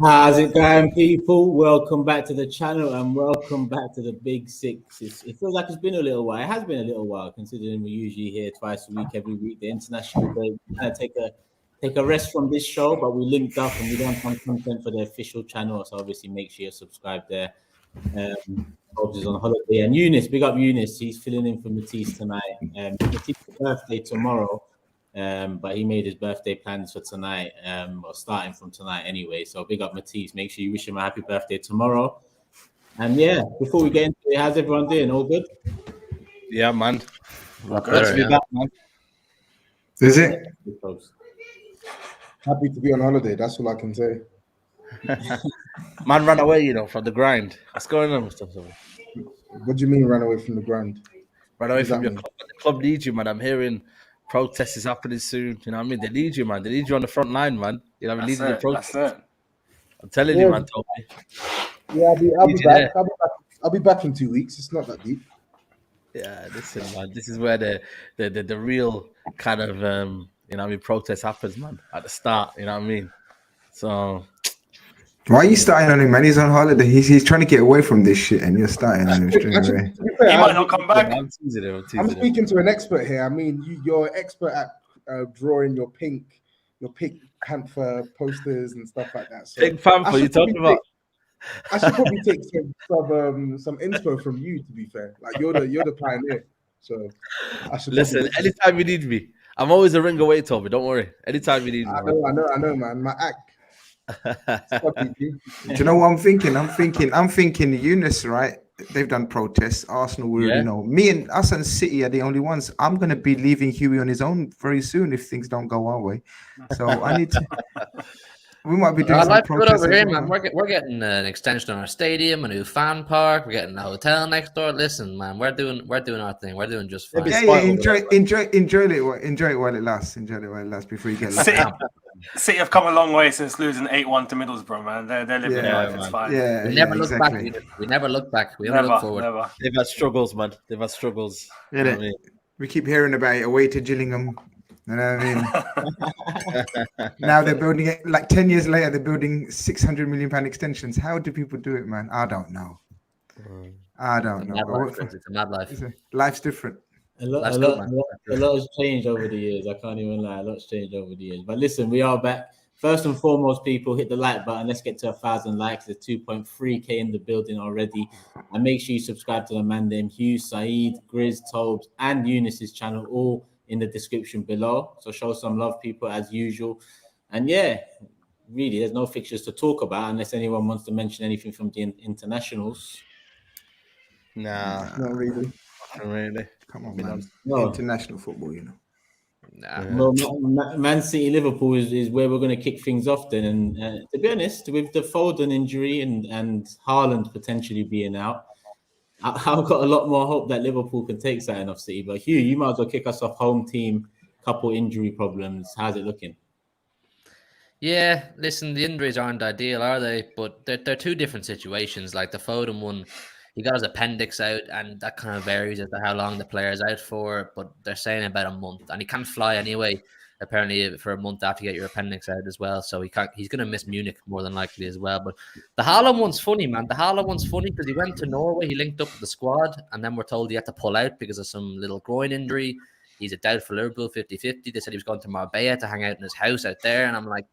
How's it going, people? Welcome back to the channel and welcome back to the Big Six. It feels like it's been a little while. It has been a little while, considering we're usually here twice a week, every week. The international break, take a rest from this show, but we linked up and we done some content for the official channel. So obviously, make sure you're subscribed there. TOBS is on holiday, and Eunice, big up Eunice. He's filling in for Matisse tonight. Matisse's birthday tomorrow. But he made his birthday plans for tonight, or starting from tonight anyway. So big up Matisse. Make sure you wish him a happy birthday tomorrow. And yeah, before we get into it, how's everyone doing? All good? Yeah, man. Good to be back, man. Is it? Happy to be on holiday. That's all I can say. Man ran away, from the grind. What's going on, Mustafa? What do you mean, run away from the grind? Run away from your club. The club needs you, man. I'm hearing protests is happening soon. You know what I mean? They need you, man. They need you on the front line, man. You know what I mean? Leading the protests. I'm telling you, man, Toby. Yeah, I'll be back. I'll be back in 2 weeks. It's not that deep. Yeah, listen, man. This is where the real kind of protest happens, man. At the start, you know what I mean? So why are you starting on him, man? He's on holiday. He's trying to get away from this shit, and you're starting on him straight away. He might not come back. I'm speaking to an expert here. I mean, you're an expert at drawing your pink Panther posters and stuff like that. So Pink Panther, you talking about? I should probably take some inspo from you. To be fair, like you're the pioneer. So I should listen. Anytime you need me, I'm always a ring away, Toby. Don't worry. Anytime you need me. I know, man. My act. Do you know what I'm thinking? I'm thinking Eunice, right? They've done protests. Arsenal, me and us and City are the only ones. I'm gonna be leaving Hughie on his own very soon if things don't go our way. So I need to. We might be doing some protests over here, man. We're getting an extension on our stadium, a new fan park. We're getting a hotel next door. Listen, man, we're doing our thing. We're doing just fine. Yeah, enjoy it while it lasts. Enjoy it while it lasts before you get left. City have come a long way since losing 8-1 to Middlesbrough, man. They're living life. It's fine. Yeah, we never look back. We never look back. We only look forward. Never. They've had struggles, man. They've had struggles. You know what I mean? We keep hearing about it away to Gillingham. You know what I mean? Now they're building it, like 10 years later, they're building £600 million extensions. How do people do it, man? I don't know. I don't know. It's a mad life. Life's different. A lot has changed over the years. I can't even lie. A lot's changed over the years. But listen, we are back. First and foremost, people, hit the like button. Let's get to 1,000 likes. There's 2.3k in the building already. And make sure you subscribe to the man named HUGH, SAEED, GRIZZ, TOBS, and Eunice's channel, all in the description below. So show some love, people, as usual. And yeah, really, there's no fixtures to talk about unless anyone wants to mention anything from the internationals. Nah, not really. Not really. Come on, man. No. International football, Nah. Well, Man City Liverpool is where we're going to kick things off then. And to be honest, with the Foden injury and Haaland potentially being out, I've got a lot more hope that Liverpool can take something off City. But Hugh, you might as well kick us off. Home team, couple injury problems. How's it looking? Yeah, listen, the injuries aren't ideal, are they? But they're two different situations. Like the Foden one, he got his appendix out, and that kind of varies as to how long the player's out for. But they're saying about a month, and he can't fly anyway. Apparently, for a month after you get your appendix out as well, so he's going to miss Munich more than likely as well. But the Haaland one's funny, man. The Haaland one's funny because he went to Norway, he linked up with the squad, and then we're told he had to pull out because of some little groin injury. He's a doubt for Liverpool, 50-50. They said he was going to Marbella to hang out in his house out there, and I'm like,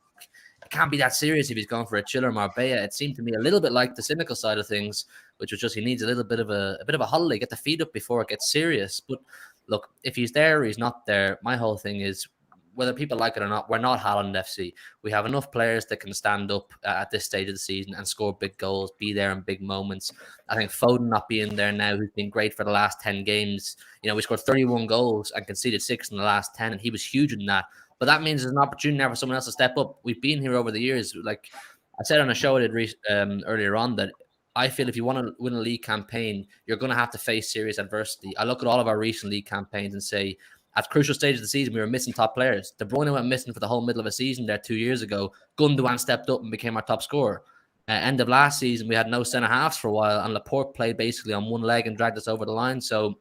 it can't be that serious if he's going for a chiller Marbella. It seemed to me a little bit like the cynical side of things, which was just he needs a little bit of a holiday, get the feet up before it gets serious. But look, if he's there or he's not there, my whole thing is, whether people like it or not, we're not Haaland FC. We have enough players that can stand up at this stage of the season and score big goals, be there in big moments. I think Foden not being there now, who's been great for the last 10 games. We scored 31 goals and conceded 6 in the last 10, and he was huge in that. But that means there's an opportunity now for someone else to step up. We've been here over the years. Like I said on a show I did earlier on, that I feel if you want to win a league campaign, you're going to have to face serious adversity. I look at all of our recent league campaigns and say, at crucial stages of the season, we were missing top players. De Bruyne went missing for the whole middle of a season there 2 years ago. Gundogan stepped up and became our top scorer. End of last season, we had no centre-halves for a while, and Laporte played basically on one leg and dragged us over the line. So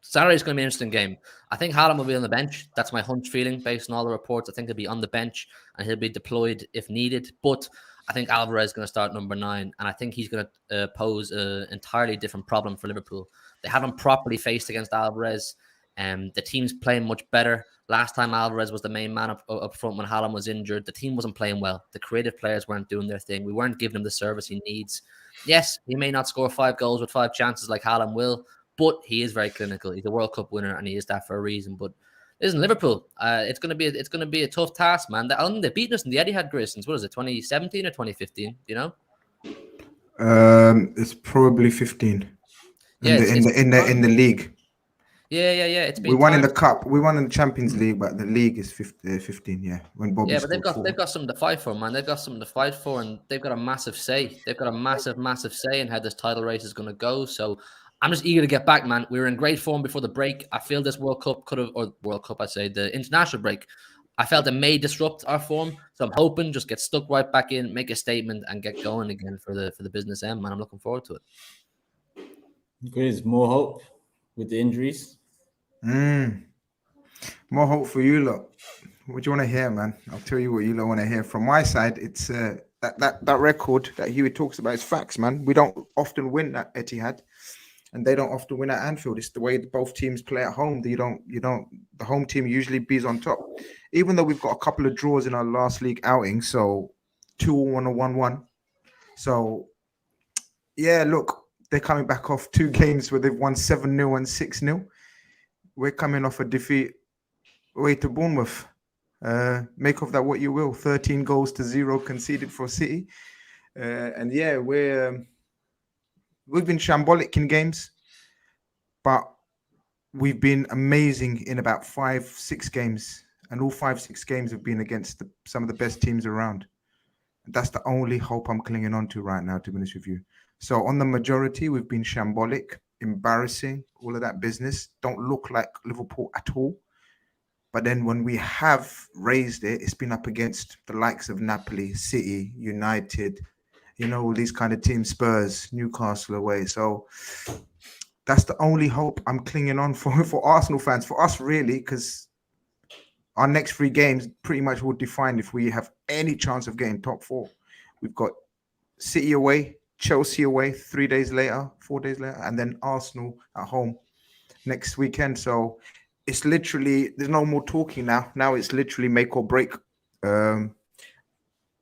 Saturday's going to be an interesting game. I think Haaland will be on the bench. That's my hunch feeling based on all the reports. I think he'll be on the bench and he'll be deployed if needed. But I think Alvarez is going to start number 9, and I think he's going to pose an entirely different problem for Liverpool. They haven't properly faced against Alvarez, and the team's playing much better. Last time Alvarez was the main man up front when Haaland was injured, the team wasn't playing well. The creative players weren't doing their thing. We weren't giving him the service he needs. Yes, he may not score 5 goals with 5 chances like Haaland will, but he is very clinical. He's a World Cup winner, and he is that for a reason. But listen, Liverpool, it's going to be a tough task, man. They've beaten us in the Etihad, GRIZZ, since what is it, 2017 or 2015? You know, it's probably 15. Yeah, in the league. Yeah. It's been we won in the cup. We won in the Champions League, but the league is 15. Yeah, when Bobby. Yeah, but they've got something to fight for, man. They've got something to fight for, and they've got a massive say. They've got a massive say in how this title race is going to go. So I'm just eager to get back, man. We were in great form before the break. I feel this World Cup the international break, I felt it may disrupt our form. So I'm hoping just get stuck right back in, make a statement, and get going again for the business end, man. I'm looking forward to it. GRIZZ, more hope with the injuries. More hope for you lot. What do you want to hear, man? I'll tell you what you lot want to hear. From my side, it's that record that Hughie talks about is facts, man. We don't often win at Etihad, and they don't often win at Anfield. It's the way both teams play at home. The home team usually bees on top. Even though we've got a couple of draws in our last league outing, so 2-1 or 1-1. So yeah, look, they're coming back off 2 games where they've won 7-0 and 6-0. We're coming off a defeat away to Bournemouth. Make of that what you will. 13 goals to 0 conceded for City. And yeah, we've been shambolic in games, but we've been amazing in about 5-6 games. And all 5-6 games have been against some of the best teams around. That's the only hope I'm clinging on to right now, to be honest with you. So on the majority, we've been shambolic, embarrassing, all of that business. Don't look like Liverpool at all. But then when we have raised it, it's been up against the likes of Napoli, City, United, all these kind of teams, Spurs, Newcastle away. So that's the only hope I'm clinging on for Arsenal fans, for us really, because our next 3 games pretty much will define if we have any chance of getting top 4. We've got City away, Chelsea away 4 days later, and then Arsenal at home next weekend. So it's literally, there's no more talking now. Now it's literally make or break.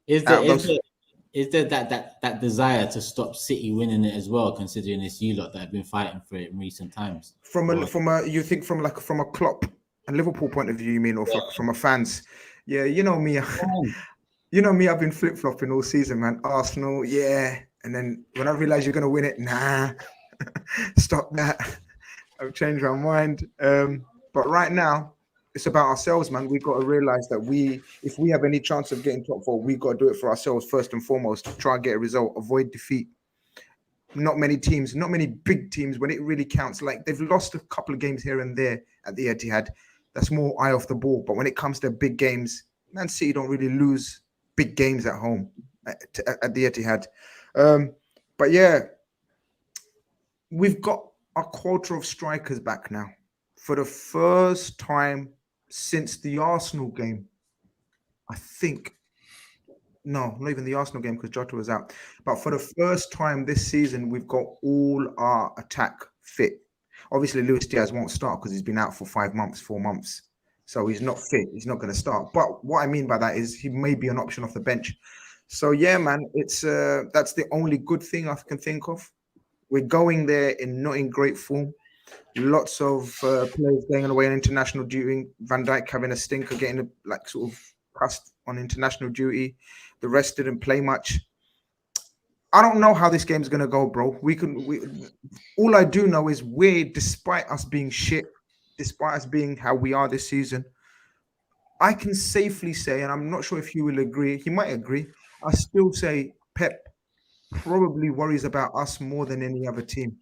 Is there that desire to stop City winning it as well, considering it's you lot that have been fighting for it in recent times? You think from a Klopp and Liverpool point of view, you mean, or from a fans? Yeah, you know me. I've been flip-flopping all season, man. Arsenal, yeah. And then when I realize you're going to win it, nah, stop that. I've changed my mind. But right now, it's about ourselves, man. We've got to realize that if we have any chance of getting top 4, we've got to do it for ourselves first and foremost. Try and get a result, avoid defeat. Not many big teams, when it really counts, like they've lost a couple of games here and there at the Etihad. That's more eye off the ball. But when it comes to big games, Man City don't really lose big games at home at the Etihad. But yeah, we've got a quarter of strikers back now. For the first time since the Arsenal game, I think. No, not even the Arsenal game because Jota was out. But for the first time this season, we've got all our attack fit. Obviously, Luis Diaz won't start because he's been out for 4 months. So he's not fit. He's not going to start. But what I mean by that is he may be an option off the bench. So yeah, man, it's that's the only good thing I can think of. We're going there not in great form. Lots of players going away on international duty. Van Dijk having a stinker, getting sort of passed on international duty. The rest didn't play much. I don't know how this game's gonna go, bro. All I do know is despite us being shit, despite us being how we are this season, I can safely say, and I'm not sure if you will agree, he might agree, I still say Pep probably worries about us more than any other team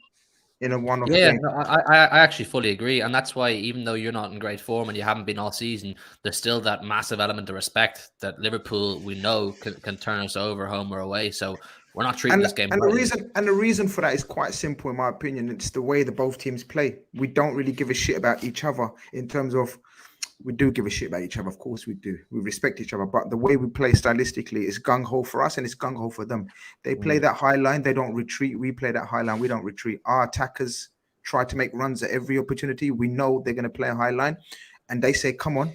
in a one-off game. No, I actually fully agree. And that's why even though you're not in great form and you haven't been all season, there's still that massive element of respect that Liverpool, we know, can turn us over home or away. So we're not treating this game. And the reason for that is quite simple, in my opinion. It's the way that both teams play. We don't really give a shit about each other in terms of we do give a shit about each other. Of course we do. We respect each other. But the way we play stylistically is gung-ho for us and it's gung-ho for them. They play that high line. They don't retreat. We play that high line. We don't retreat. Our attackers try to make runs at every opportunity. We know they're going to play a high line. And they say, come on.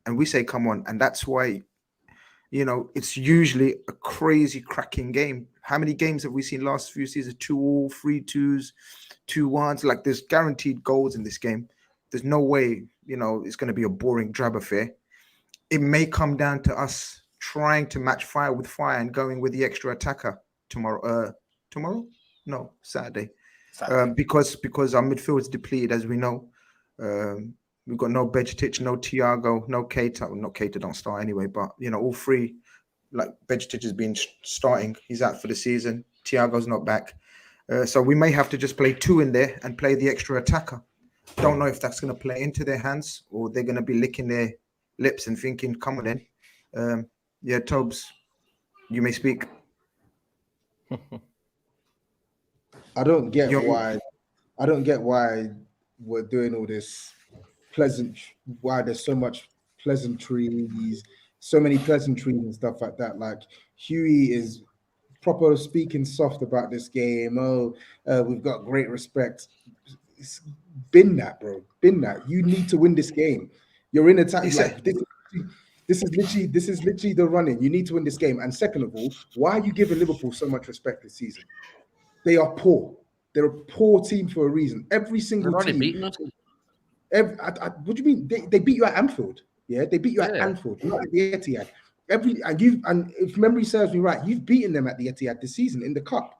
And we say, come on. And that's why, you know, it's usually a crazy cracking game. How many games have we seen last few seasons? 2-2, 3-2s, 2-1s. Like, there's guaranteed goals in this game. There's no way, you know, it's going to be a boring drab affair. It may come down to us trying to match fire with fire and going with the extra attacker tomorrow. No, Saturday. Because our midfield is depleted, as we know. We've got no Bejitic, no Thiago, no Keita. Well, not Keita, don't start anyway. But, you know, all three, like Bejitic has been starting. He's out for the season. Thiago's not back. So we may have to just play 2 in there and play the extra attacker. Don't know if that's going to play into their hands or they're going to be licking their lips and thinking, come on then. Yeah, TOBS, you may speak. I don't get why we're doing all this why there's so much pleasantries, so many pleasantries and stuff like that. Like, Hughie is proper speaking soft about this game. We've got great respect. It's been that, bro. Been that. You need to win this game. You're in attack. Like, this is literally the running. You need to win this game. And second of all, why are you giving Liverpool so much respect this season? They are poor. They're a poor team for a reason. Every single team. Beaten us. What do you mean? They beat you at Anfield. Yeah, they beat you at Anfield, not at the Etihad. And if memory serves me right, you've beaten them at the Etihad this season in the cup.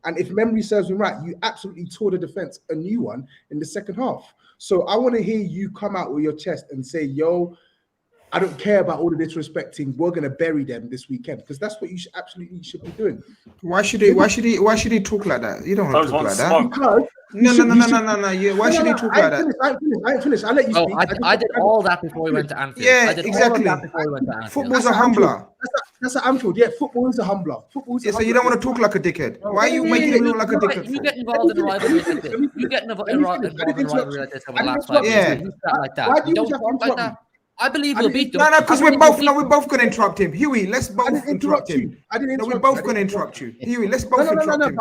And if memory serves me right, you absolutely tore the defense a new one in the second half. So I want to hear you come out with your chest and say, yo, I don't care about all the disrespecting. We're going to bury them this weekend, because that's what you should be doing. Why should he talk like that? You don't want to talk like that. Because no. Yeah, why should he talk like that? I ain't finished. I'll let you speak. I did all that before we went to Anfield. Yeah, exactly. Football's a humbler. That's an Anfield. Yeah, football is a humbler. So you don't want to talk like a dickhead. Why are you making him look like a dickhead? You get involved in a rivalry like this. You get involved in a rivalry like this over the last 5 years. You start like that. You don't talk like that. I believe we'll beat them. No, because we're both going to interrupt him. Hughie, let's both interrupt him. We're both going to interrupt you. Hughie, let's both interrupt him.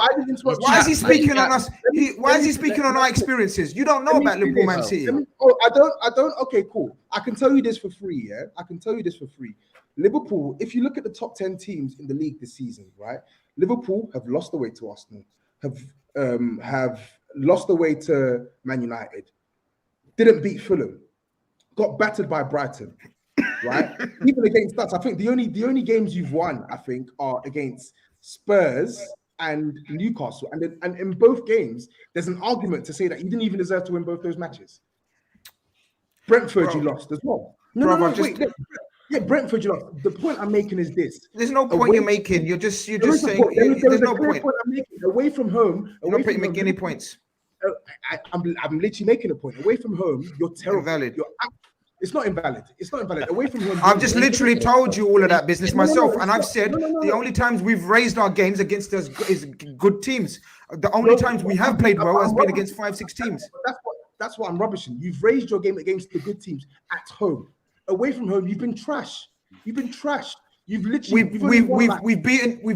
Why is he speaking on us? Why is he speaking on our experiences? You don't know about Liverpool, Man City. I don't. Okay, cool. I can tell you this for free. Yeah, I can tell you this for free. Liverpool, if you look at the top 10 teams in the league this season, right? Liverpool have lost the way to Arsenal, have lost the way to Man United, didn't beat Fulham, got battered by Brighton, right? Even against us, I think the only games you've won, I think, are against Spurs and Newcastle. And in both games, there's an argument to say that you didn't even deserve to win both those matches. Brentford, you lost as well. Wait. Yeah, Brentford, you lost. The point I'm making is this. There's no point you're making. You're just saying there's no point. I'm making. Away from home. You're not making any points. I'm literally making a point. Away from home, you're terrible. Invalid. It's not invalid. It's not invalid. Away from home. I've just literally told you all of that business myself, and I've said the only times we've raised our games against us is good teams. The only times we have played well has been against 5-6 teams. That's what I'm rubbishing. You've raised your game against the good teams at home. Away from home, you've been trash. You've literally we've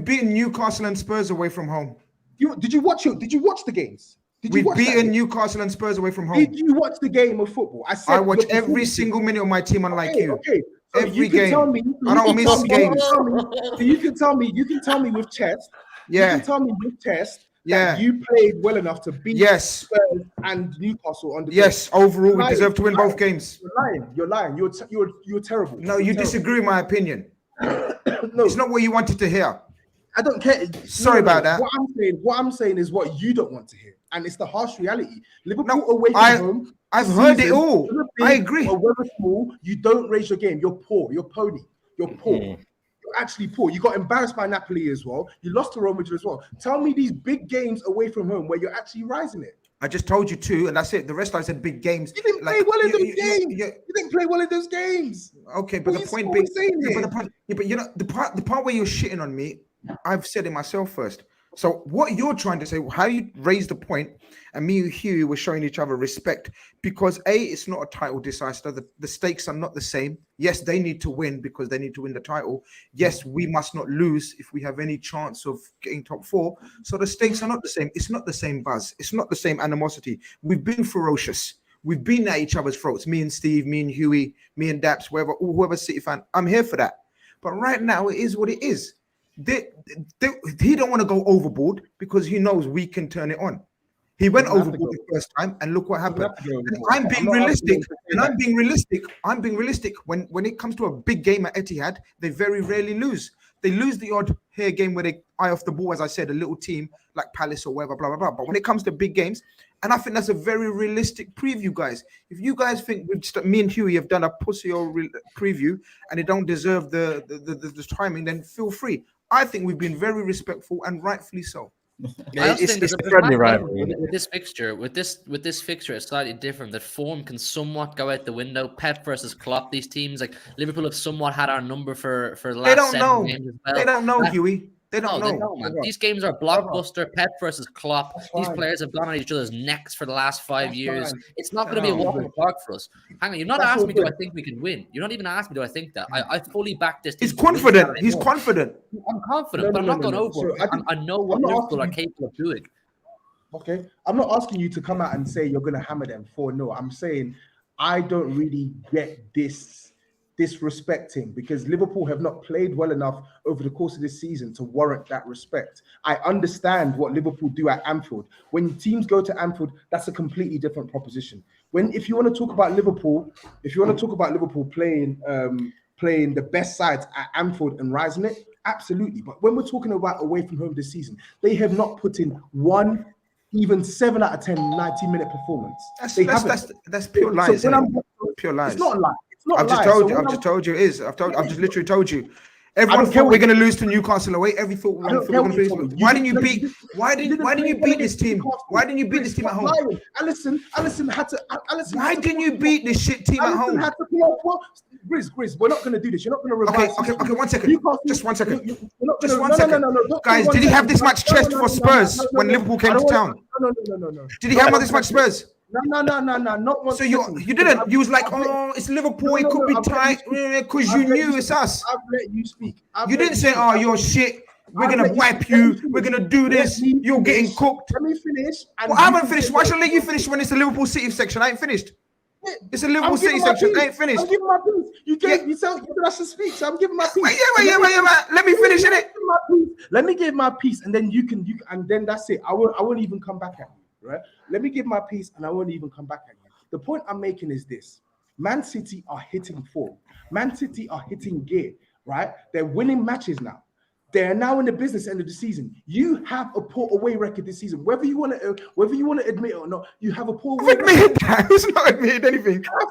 beaten Newcastle and Spurs away from home. Did you watch the games? We've beaten Newcastle and Spurs away from home. Did you watch the game of football? I watch every single minute of my team, unlike you. Okay. So every game. I don't miss games. So you can tell me with chest. Yeah. You can tell me with chest. Yeah. You played well enough to beat Spurs and Newcastle on the Yes, overall we deserve to win both games. You're lying. You're terrible. No, you disagree with my opinion. No, it's not what you wanted to hear. I don't care. Sorry about that. What I'm saying is what you don't want to hear, and it's the harsh reality. Liverpool away from home. I've heard it all. I agree. Or whether small, you don't raise your game. You're poor. You're pony. You're poor. You're actually poor. You got embarrassed by Napoli as well. You lost to Real Madrid as well. Tell me these big games away from home where you're actually rising it. I just told you 2, and that's it. The rest I said big games. You didn't play well in those games. You didn't play well in those games. Okay, but the point being, but you know the part where you're shitting on me, I've said it myself first. So what you're trying to say, how you raised the point, and me and Hughie were showing each other respect because it's not a title disaster. The stakes are not the same. Yes, they need to win because they need to win the title. Yes, we must not lose if we have any chance of getting top 4. So the stakes are not the same. It's not the same buzz. It's not the same animosity. We've been ferocious. We've been at each other's throats. Me and Steve, me and Hughie, me and Daps, whoever City fan. I'm here for that. But right now, it is what it is. He don't want to go overboard because he knows we can turn it on. He went overboard the first time, and look what happened. I'm being realistic. I'm being realistic. When it comes to a big game at Etihad, they very rarely lose. They lose the odd here game where they eye off the ball, as I said, a little team like Palace or whatever, blah, blah, blah. But when it comes to big games, and I think that's a very realistic preview, guys. If you guys think me and Hughie have done a pussy or preview and it don't deserve the timing, then feel free. I think we've been very respectful and rightfully so. Yeah, it's a friendly rivalry. With this fixture, it's slightly different. That form can somewhat go out the window. Pep versus Klopp. These teams like Liverpool have somewhat had our number for the last 7 games as well. They don't know, Hughie. They don't know. Man. These games are blockbuster. Pep versus Klopp. These players have gone on each other's necks for the last 5 years. It's not going to be a walk in the park for us. Hang on, you're not asking me, do I think we can win? You're not even asking me, do I think that? I fully back this. He's confident. He's confident. I'm confident, but I'm not going over. I know what Liverpool are capable of doing. Okay, I'm not asking you to come out and say you're going to hammer them 4-0. I'm saying I don't really get disrespecting because Liverpool have not played well enough over the course of this season to warrant that respect. I understand what Liverpool do at Anfield. When teams go to Anfield, that's a completely different proposition. If you want to talk about Liverpool, playing the best sides at Anfield and rising it, absolutely. But when we're talking about away from home this season, they have not put in one even 7 out of 10 90-minute performance. That's pure lies. Pure lies. It's not a lie. I've just told you it is. I've just literally told you. Everyone thought we're going to lose to Newcastle away. We're going to lose. Why didn't you beat this team? Why didn't you beat this team at home? Allison had to. Why didn't you beat this shit team at home? GRIZZ, we're not going to do this. You're not going to revise. Okay. 1 second. Just 1 second. Just 1 second. Guys, did he have this much chest for Spurs when Liverpool came to town? No. Did he have this much Spurs? No, not one. So you didn't. You was like, oh, it's Liverpool. It could be tight because you knew it's us. I've let you speak. You didn't say, oh, you're shit. We're gonna wipe you. We're gonna do this. You're getting cooked. Let me finish. Well, I haven't finished. Why should I let you finish when it's the Liverpool City section? I ain't finished. It's a Liverpool City section. I ain't finished. I'm giving my piece. You said I should speak, so I'm giving my piece. Wait. Let me finish it. Let me give my piece, and then you can, and then that's it. I won't even come back at you. Right? Let me give my piece and I won't even come back at you. The point I'm making is this. Man City are hitting form. Man City are hitting gear, right? They're winning matches now. They're now in the business end of the season. You have a poor away record this season. Whether you want to admit it or not, you have a poor away record. Admitted that. Who's not admitted anything? I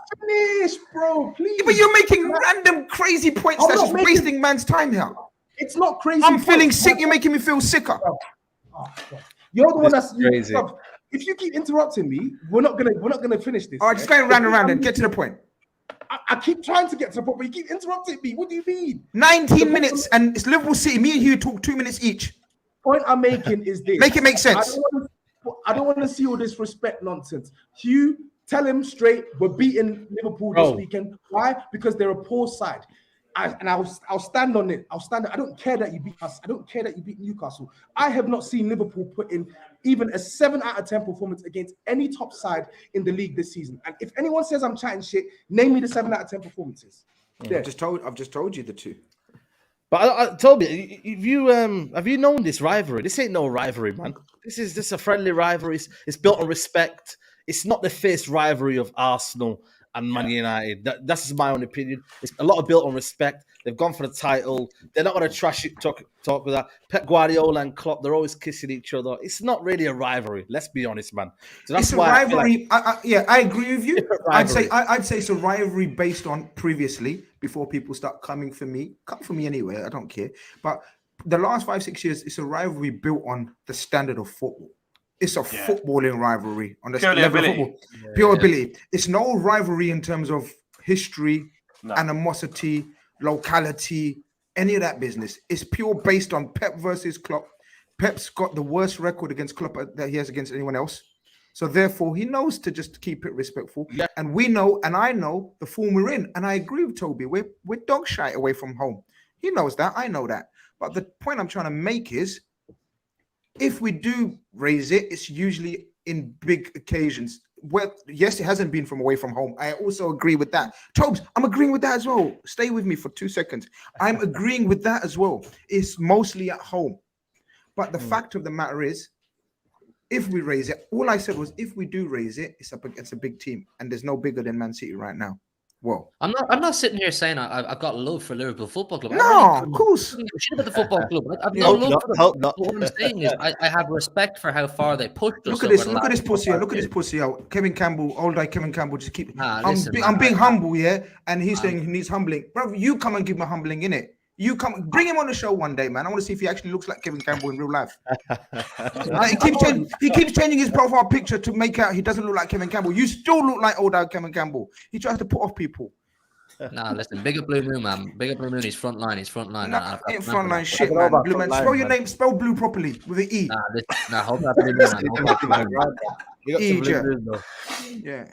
finished, bro. Please. Yeah, but you're making random crazy points that's just wasting man's time here. It's not crazy. I'm feeling sick. You're making me feel sicker. You're the one that's crazy. If you keep interrupting me, we're not gonna finish this. All right, just going round and round and get to the point. I keep trying to get to the point, but you keep interrupting me. What do you mean? 19 minutes and it's Liverpool City. Me and you talk 2 minutes each. Point I'm making is this. Make it make sense. I don't want to see all this respect nonsense. Hugh, tell him straight, we're beating Liverpool this weekend. Why? Because they're a poor side. I'll stand on it. I don't care that you beat us. I don't care that you beat Newcastle. I have not seen Liverpool put in even a 7 out of 10 performance against any top side in the league this season. And if anyone says I'm chatting shit, name me the 7 out of 10 performances. Yeah. I've just told you the 2. But Toby, have you known this rivalry? This ain't no rivalry, man. This is just a friendly rivalry. It's built on respect. It's not the fierce rivalry of Arsenal and Man United. That's my own opinion. It's a lot of built on respect. They've gone for the title. They're not going to trash it, talk with that. Pep Guardiola and Klopp, they're always kissing each other. It's not really a rivalry. Let's be honest, man. So that's it's why a rivalry. I agree with you. I'd say it's a rivalry based on previously, before people start coming for me. Come for me anyway. I don't care. But the last 5-6 years, it's a rivalry built on the standard of football. It's a footballing rivalry on the level of football. Pure ability. It's no rivalry in terms of history, animosity, locality, any of that business. It's pure based on Pep versus Klopp, Pep's got the worst record against Klopp that he has against anyone else. So therefore, he knows to just keep it respectful. Yeah. And we know, and I know the form we're in. And I agree with Toby. We're dog shite away from home. He knows that. I know that. But the point I'm trying to make is, if we do raise it, it's usually in big occasions. Well, yes, it hasn't been from away from home. I also agree with that. Tobes, I'm agreeing with that as well. Stay with me for 2 seconds. I'm agreeing with that as well. It's mostly at home. But the fact of the matter is, if we raise it, all I said was, if we do raise it, it's up against a big team, and there's no bigger than Man City right now. Well, I'm not sitting here saying I've got love for Liverpool Football Club. No, of course. Shit about the football club. I've no love for them. What I'm saying is, I have respect for how far they pushed us. Look at this pussy out. Look at this pussy out. Kevin Campbell, old guy Kevin Campbell, just keep. I'm being humble, yeah, and he's saying he needs humbling, bro. You come and give him a humbling, innit? You come, bring him on the show one day, man. I want to see if he actually looks like Kevin Campbell in real life. He keeps changing his profile picture to make out he doesn't look like Kevin Campbell. You still look like old Kevin Campbell. He tries to put off people. Nah, listen, big up Blue Moon, man. Big up Blue Moon. He's front line. He's front line. Nah, ain't front line shit, man. Blue man. Spell your name. Spell blue properly with an E. Nah, hold that Blue Moon, man. Yeah.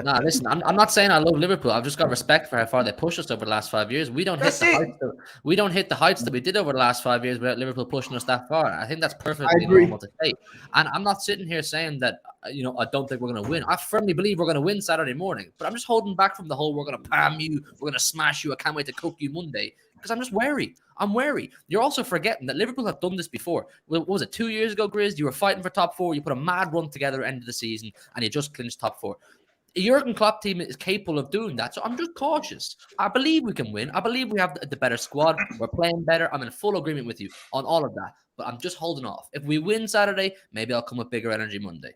Nah, listen, I'm not saying I love Liverpool. I've just got respect for how far they pushed us over the last 5 years. We don't hit the heights that we did over the last 5 years without Liverpool pushing us that far. I think that's perfectly normal to say. And I'm not sitting here saying that, I don't think we're going to win. I firmly believe we're going to win Saturday morning. But I'm just holding back from the whole, we're going to palm you, we're going to smash you, I can't wait to cook you Monday. Because I'm just wary. I'm wary. You're also forgetting that Liverpool have done this before. What was it, 2 years ago, Grizz? You were fighting for top four. You put a mad run together at the end of the season, and you just clinched top four. A Jurgen Klopp team is capable of doing that, so I'm just cautious. I believe we can win. I believe we have the better squad. We're playing better. I'm in full agreement with you on all of that, but I'm just holding off. If we win Saturday, maybe I'll come with bigger energy Monday.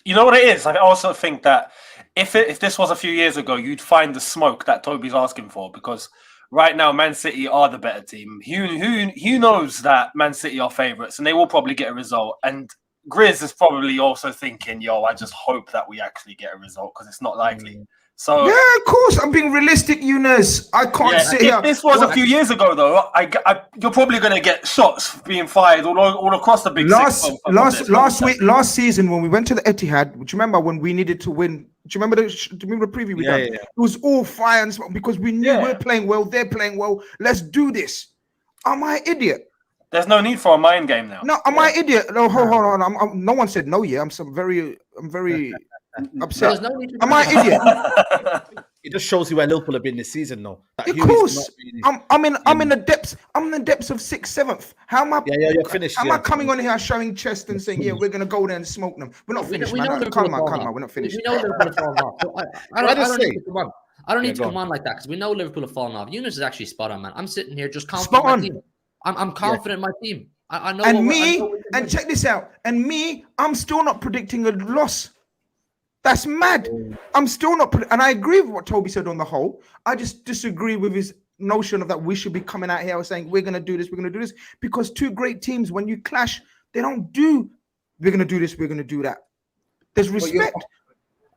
You know what it is? I also think that if this was a few years ago, you'd find the smoke that Toby's asking for, because right now Man City are the better team. Who knows that Man City are favourites, and they will probably get a result. And GRIZZ is probably also thinking, I just hope that we actually get a result, because it's not likely. So yeah, of course, I'm being realistic, Younes. I can't sit here. If this was a few years ago, though, you're probably going to get shots being fired all across the big last season when we went to the Etihad. Do you remember when we needed to win? Do you remember the preview we done? Yeah. It was all fire and smoke because we knew we're playing well, they're playing well. Let's do this. Am I an idiot? There's no need for a mind game now. No, am I an idiot? No, hold on. No one said no yet. I'm very upset. No am I an idiot? It just shows you where Liverpool have been this season, though. Of course, I'm in the depths. I'm in the depths of 6th, 7th. How am I? You're finished. Am I coming on here showing chest and saying, we're gonna go there and smoke them? We're not finished, man. Come on, we're not finished. We know Liverpool have fallen off. So I don't need to come on like that, because we know Liverpool have fallen off. Younes is actually spot on, man. I'm sitting here just confident in my team. I'm confident in my team. I know. And check this out. And me, I'm still not predicting a loss. That's mad. I'm still not, and I agree with what Toby said on the whole. I just disagree with his notion of that we should be coming out here saying we're going to do this, because two great teams, when you clash, they don't do, we're going to do this, we're going to do that. There's respect.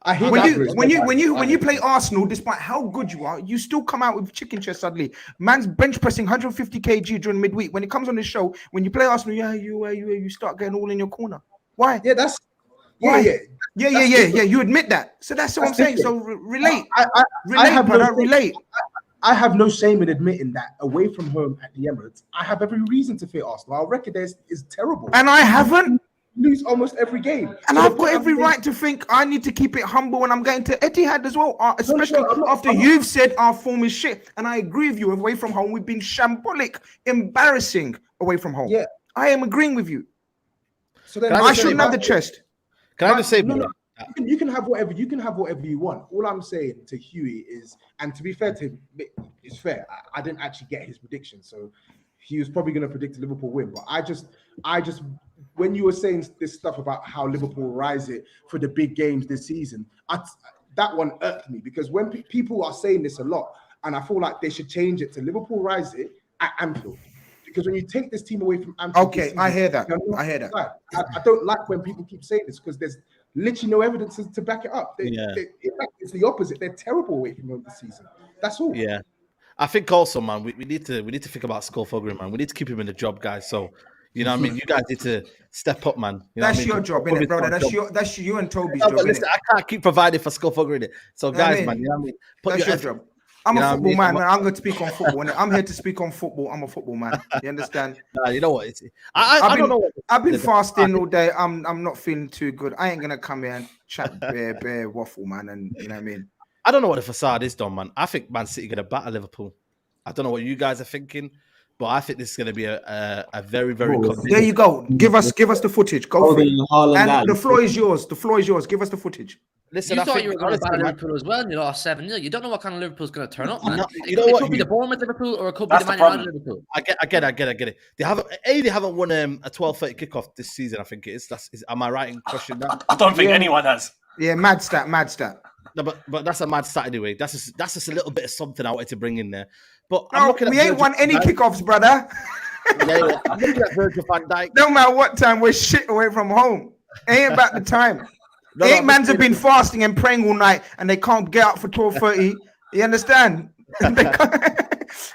I hear when you play Arsenal, despite how good you are, you still come out with chicken chest suddenly. Man's bench pressing 150 kg during midweek. When it comes on the show, when you play Arsenal, you start getting all in your corner. Why? Yeah, that's why? Yeah. You admit that. So that's what I'm saying. So relate. Relate. I have no shame in admitting that away from home at the Emirates, I have every reason to fear Arsenal. Our record is terrible, and I haven't. Lose almost every game, and I've got every right to think I need to keep it humble when I'm going to Etihad as well, especially after you've said our form is shit. And I agree with you. Away from home, we've been shambolic, embarrassing away from home. Yeah, I am agreeing with you. So then I shouldn't have the chest. Can I just say, you can have whatever you want. All I'm saying to Hughie is, and to be fair to him, it's fair. I didn't actually get his prediction, so he was probably going to predict a Liverpool win. But I just, when you were saying this stuff about how Liverpool rise it for the big games this season, that one irked me, because when people are saying this a lot, and I feel like they should change it to Liverpool rise it at Anfield. Because when you take this team away from Anfield, okay, I hear that. I don't like when people keep saying this, because there's literally no evidence to back it up. In fact, it's the opposite. They're terrible away from home this season. That's all. Yeah, I think also, man, we need to think about Skullfuggery, man. We need to keep him in the job, guys. So, You know what I mean? You guys need to step up, man. You know That's what I mean? your job, innit, brother? That's you and Toby's No, job, but innit? listen, I can't keep providing for scuffuggery, innit? So, guys, man, you know what I mean? That's your job. I'm a football man, man. I'm going to speak on football, innit? I'm here to speak on football. I'm a football man. You understand? Nah, you know what? I don't know. I've been fasting all day. I'm not feeling too good. I ain't gonna come here and chat bare waffle, man. And you know what I mean? I don't know what the facade is, Don, man. I think Man City gonna batter Liverpool. I don't know what you guys are thinking, but I think this is gonna be a very, very. There you go. Give us the footage. Go for it. And the floor is yours. The floor is yours. Give us the footage. Listen, you thought you were going to batter Liverpool as well, and you lost 7-0. You don't know what kind of Liverpool's going to turn up, man. You know what? It could be the Bournemouth Liverpool, or it could be the Man United Liverpool. I get it. They haven't won a 12:30 kickoff this season. I think it is. Am I right in questioning that? I don't think anyone has. Yeah, mad stat. No, but that's a mad stat anyway. That's just a little bit of something I wanted to bring in there. But no, we ain't won any kickoffs, brother. Yeah. I'm looking at Virgil van Dijk. No matter what time, we're shit away from home. Ain't about the time. Mans have been fasting and praying all night, and they can't get out for 12:30. You understand? They're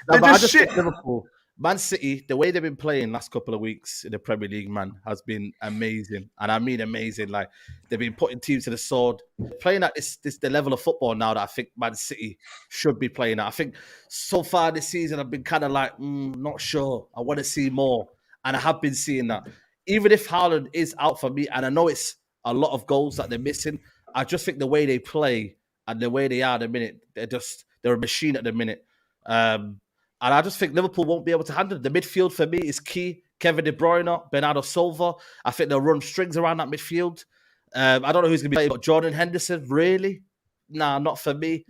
just shit. Liverpool, Man City, the way they've been playing last couple of weeks in the Premier League, man, has been amazing, and I mean amazing. Like they've been putting teams to the sword, playing at the level of football now that I think Man City should be playing at. I think so far this season I've been kind of like not sure. I want to see more, and I have been seeing that. Even if Haaland is out for me, and I know it's a lot of goals that they're missing, I just think the way they play and the way they are at the minute, they're a machine at the minute. And I just think Liverpool won't be able to handle it. The midfield for me is key. Kevin De Bruyne, Bernardo Silva. I think they'll run strings around that midfield. I don't know who's going to be playing, but Jordan Henderson, really? Nah, not for me.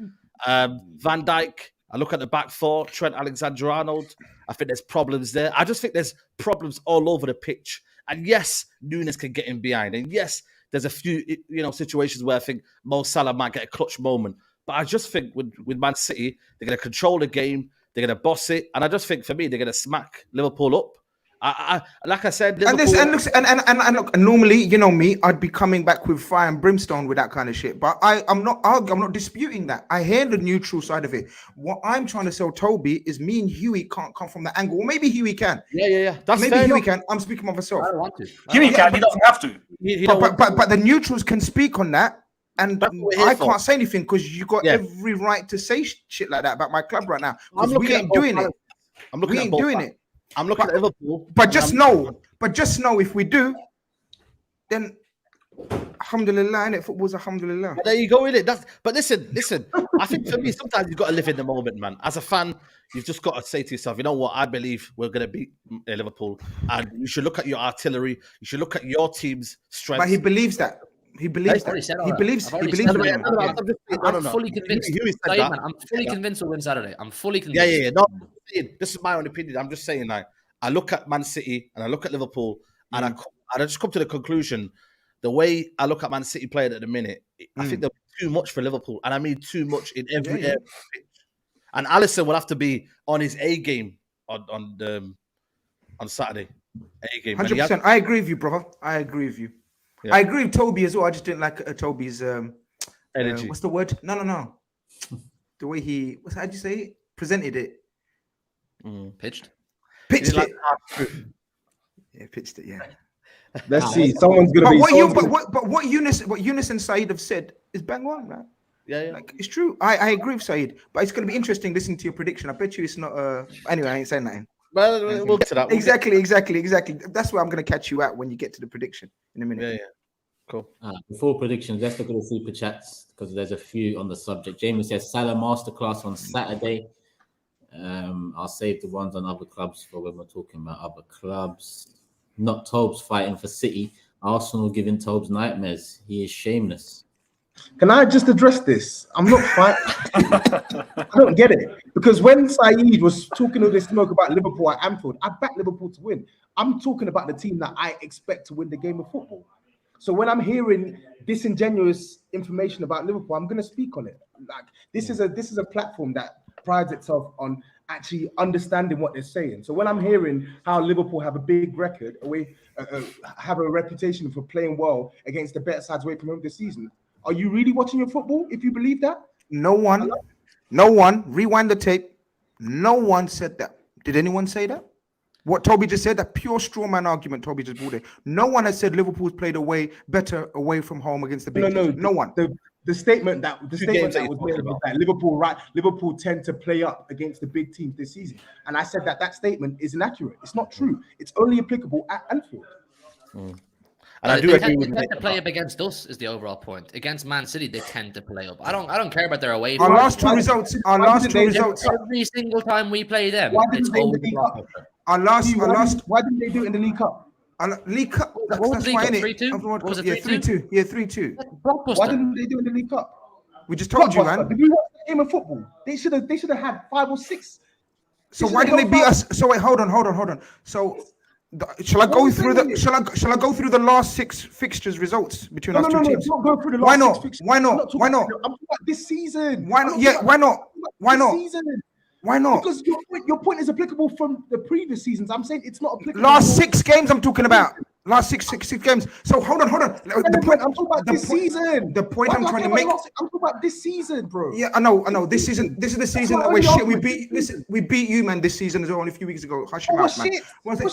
Van Dijk, I look at the back four, Trent Alexander-Arnold. I think there's problems there. I just think there's problems all over the pitch. And yes, Nunes can get in behind. And yes, there's a few situations where I think Mo Salah might get a clutch moment. But I just think with Man City, they're going to control the game. They're going to boss it. And I just think, for me, they're going to smack Liverpool up. Like I said, Liverpool... And look, normally, you know me, I'd be coming back with fire and brimstone with that kind of shit. But I'm not disputing that. I hear the neutral side of it. What I'm trying to sell Toby is me and Hughie can't come from that angle. Or maybe Hughie can. Yeah. That's maybe Hughie can. I'm speaking of myself. I don't want to. Hughie can. He doesn't have to. But the neutrals can speak on that. And I can't say anything because you got every right to say shit like that about my club right now. Because we ain't doing it. We ain't doing it. I'm looking at Liverpool. But just know if we do, then alhamdulillah, innit? Football's alhamdulillah. There you go, innit? But listen. I think for me, sometimes you've got to live in the moment, man. As a fan, you've just got to say to yourself, you know what? I believe we're going to beat Liverpool. And you should look at your artillery. You should look at your team's strength. But he believes that. He believes that. He believes that. I'm fully convinced. I'm fully convinced we'll win Saturday. I'm fully convinced. Yeah. No, this is my own opinion. I'm just saying, like, I look at Man City and I look at Liverpool and I just come to the conclusion, the way I look at Man City playing at the minute, I think they're too much for Liverpool. And I mean too much in every area. And Alisson will have to be on his A game on Saturday. A game. 100%. I agree with you, brother. I agree with you. Yeah. I agree with Toby as well. I just didn't like Toby's energy. What's the word? No. The way he how'd you say it? Presented it. Pitched it. Yeah, pitched it. Yeah. Let's see. Someone's gonna be. But what Younes and SAEED have said is bang on, man. Yeah. Like it's true. I agree with SAEED, but it's gonna be interesting listening to your prediction. I bet you it's not. Anyway, I ain't saying nothing. Well, we'll get to that. Exactly. That's where I'm going to catch you at when you get to the prediction in a minute. Yeah. Cool. Before predictions, let's look at the super chats because there's a few on the subject. Jamie says Salah masterclass on Saturday. I'll save the ones on other clubs for when we're talking about other clubs. Not TOBS fighting for City. Arsenal giving TOBS nightmares. He is shameless. Can I just address this? I'm not fighting. I don't get it. Because when SAEED was talking all this smoke about Liverpool at Anfield, I backed Liverpool to win. I'm talking about the team that I expect to win the game of football. So when I'm hearing disingenuous information about Liverpool, I'm going to speak on it. Like this is a platform that prides itself on actually understanding what they're saying. So when I'm hearing how Liverpool have a big record, have a reputation for playing well against the better sides away from home this season, are you really watching your football if you believe that? No one, rewind the tape. No one said that. Did anyone say that? What Toby just said, a pure straw man argument Toby just brought it. No one has said Liverpool's played better away from home against the big teams. No one. The statement that was made was about. that Liverpool tend to play up against the big teams this season, and I said that statement is inaccurate. It's not true. It's only applicable at Anfield. And I do they agree with tend Nick to play up against us is the overall point. Against Man City, they tend to play up. I don't care about their away. Our last two results. Every single time we play them, it's over the block. Why didn't they do it in the League Cup? League Cup. What was the League Cup? 3-2? Was it 3-2? Yeah, 3-2. Why didn't they do it in the League Cup? We just told you, man. Did you watch the game of football? They should have had 5 or 6. So why didn't they beat us? So wait, hold on. So shall I go through the last 6 fixtures results between us two teams? Don't go through the last 6 fixtures. Why not? I'm talking about this season. Why not? Yeah, why not? Why not? Why not? Because your point is applicable from the previous seasons. I'm saying it's not applicable. Last 6 games I'm talking about. Last six games. So hold on. I'm talking about this season. The point I'm trying to make. I'm talking about this season, bro. Yeah, I know. This is the season that we're shit. We beat you, man, this season as well. Only a few weeks ago. Hush your mouth, man.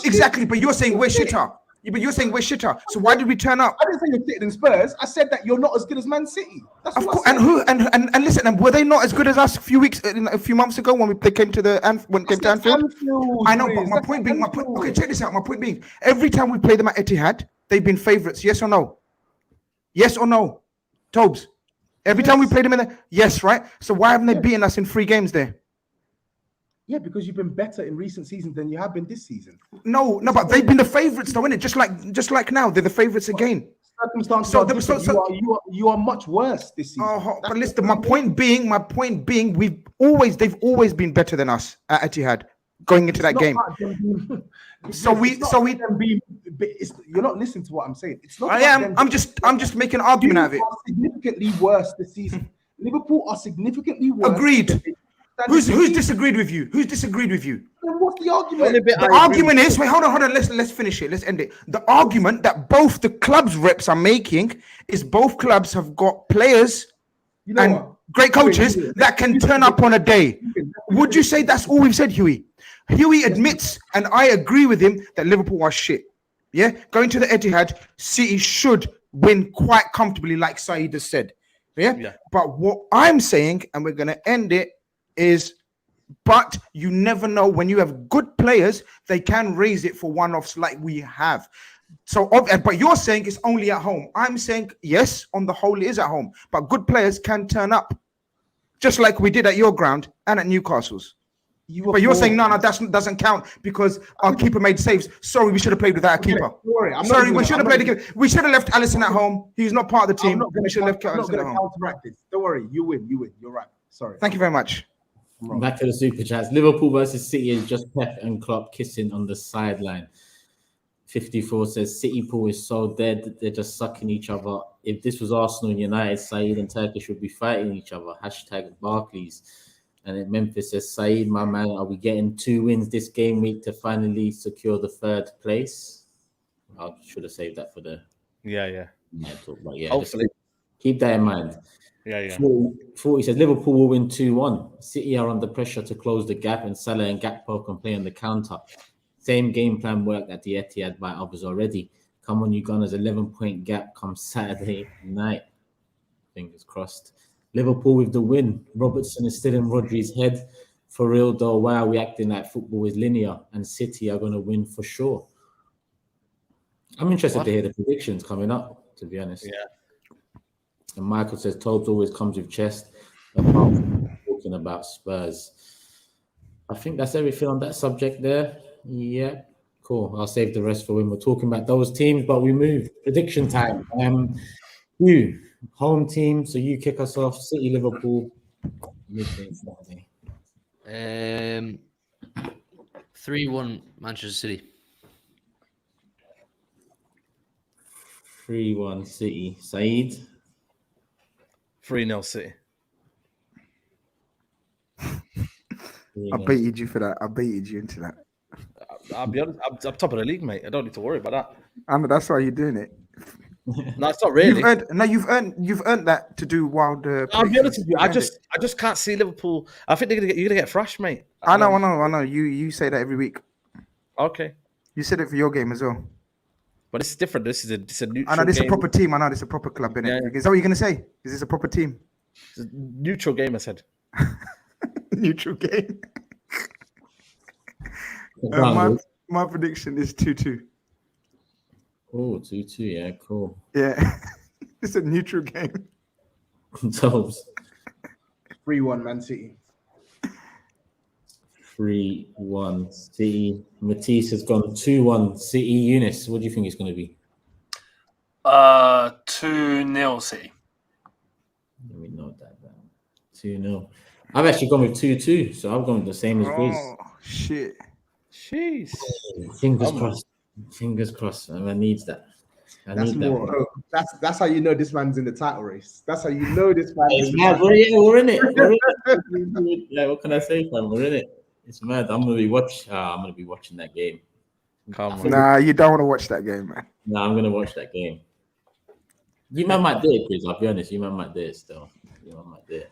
Exactly, but you're saying we're shitter. Yeah, but you're saying we're shitter. So why did we turn up? I didn't say you're shitter than Spurs. I said that you're not as good as Man City. That's of course. And listen, and were they not as good as us a few months ago when they came to Anfield? I know, but my point being, okay, check this out. My point being, every time we play them at Etihad, they've been favourites. Yes or no? Yes or no? Tobes. Every time we played them in there, yes, right? So why haven't they beaten us in 3 games there? Yeah, because you've been better in recent seasons than you have been this season. No, but they've been the favourites, though, innit? Just like now, they're the favourites again. Circumstances you are much worse this season. But listen, my point being, they've always been better than us at Etihad going into that game. You're not listening to what I'm saying. It's not. I am. I'm just making an argument out of it. Significantly worse this season. Liverpool are significantly worse. Agreed. Who's disagreed with you? Who's disagreed with you? Then what's the argument? The argument is, wait, hold on. Let's finish it. Let's end it. The argument that both the clubs reps are making is both clubs have got players great coaches that can turn up on a day. Would you say that's all we've said, Hughie? Hughie admits, and I agree with him, that Liverpool are shit. Yeah, going to the Etihad, City should win quite comfortably, like SAEED has said. Yeah. But what I'm saying, and we're gonna end it, is, but you never know. When you have good players, they can raise it for one-offs like we have. So, but you're saying it's only at home. I'm saying yes, on the whole, it is at home, but good players can turn up, just like we did at your ground and at Newcastle's. But you're saying no, that doesn't count because our keeper made saves. Sorry, we should have played without a keeper. Sorry, we should have played again. We should have left Alisson at home. He's not part of the team. We should have left Alisson at home. Counteract this. Don't worry, you win. You're right. Sorry. Thank you very much. Back to the super chats. Liverpool versus City is just Pep and Klopp kissing on the sideline. 54 says City pool is so dead, they're just sucking each other. If this was Arsenal and United, SAEED and Turkish would be fighting each other. Hashtag Barclays. And then Memphis says, SAEED, my man, are we getting 2 wins this game week to finally secure the 3rd place? I should have saved that for the talk, but hopefully keep that in mind. 40 says Liverpool will win 2-1. City are under pressure to close the gap, and Salah and Gakpo can play on the counter. Same game plan worked at the Etihad by others already. Come on, you Gunners, 11-point gap come Saturday night. Fingers crossed. Liverpool with the win. Robertson is still in Rodri's head. For real though, why are we acting like football is linear and City are going to win for sure? I'm interested to hear the predictions coming up, to be honest. Yeah. And Michael says, Tobes always comes with chest. Apart from talking about Spurs. I think that's everything on that subject there. Yeah, cool. I'll save the rest for when we're talking about those teams, but we move. Prediction time. You, home team, so you kick us off. City, Liverpool. Midday Saturday. 3-1 Manchester City. 3-1 City. SAEED. 3-0 City. I baited you for that. I baited you into that. I'll be honest, I'm top of the league, mate. I don't need to worry about that. I know that's why you're doing it. No, it's not really. You've earned that to do wild. I'll be honest with you. I just can't see Liverpool. I think you're gonna get thrashed, mate. I know. You say that every week. Okay, You said it for your game as well. but this is different. This is a neutral I know this is a game. proper team. I know this is a proper club, innit? Yeah. Is that what you're gonna say? Is this a proper team? It's a neutral game, I said. Neutral game. Go My prediction is 2-2. Oh, 2-2. Yeah, cool. Yeah, it's a neutral game. TOBS. 3-1 Man City. 3-1 City. Matisse has gone 2-1 City. Eunice, what do you think it's going to be? 2-0 City. Let me note that down. 2-0. I've actually gone with 2-2, so I've gone with the same as GRIZZ. Oh shit! Jeez. Fingers crossed. Fingers crossed. I need that. That's more hope. That's how you know this man's in the title race. That's how you know this man. It's mad. We're in it. We're in it. Yeah, what can I say, fam? We're in it. It's mad. I'm gonna be watching that game. Come on. Nah, you don't want to watch that game, man. No, I'm gonna watch that game. You man might do it, Chris. I'll be honest. You man might do it still. You man might do it.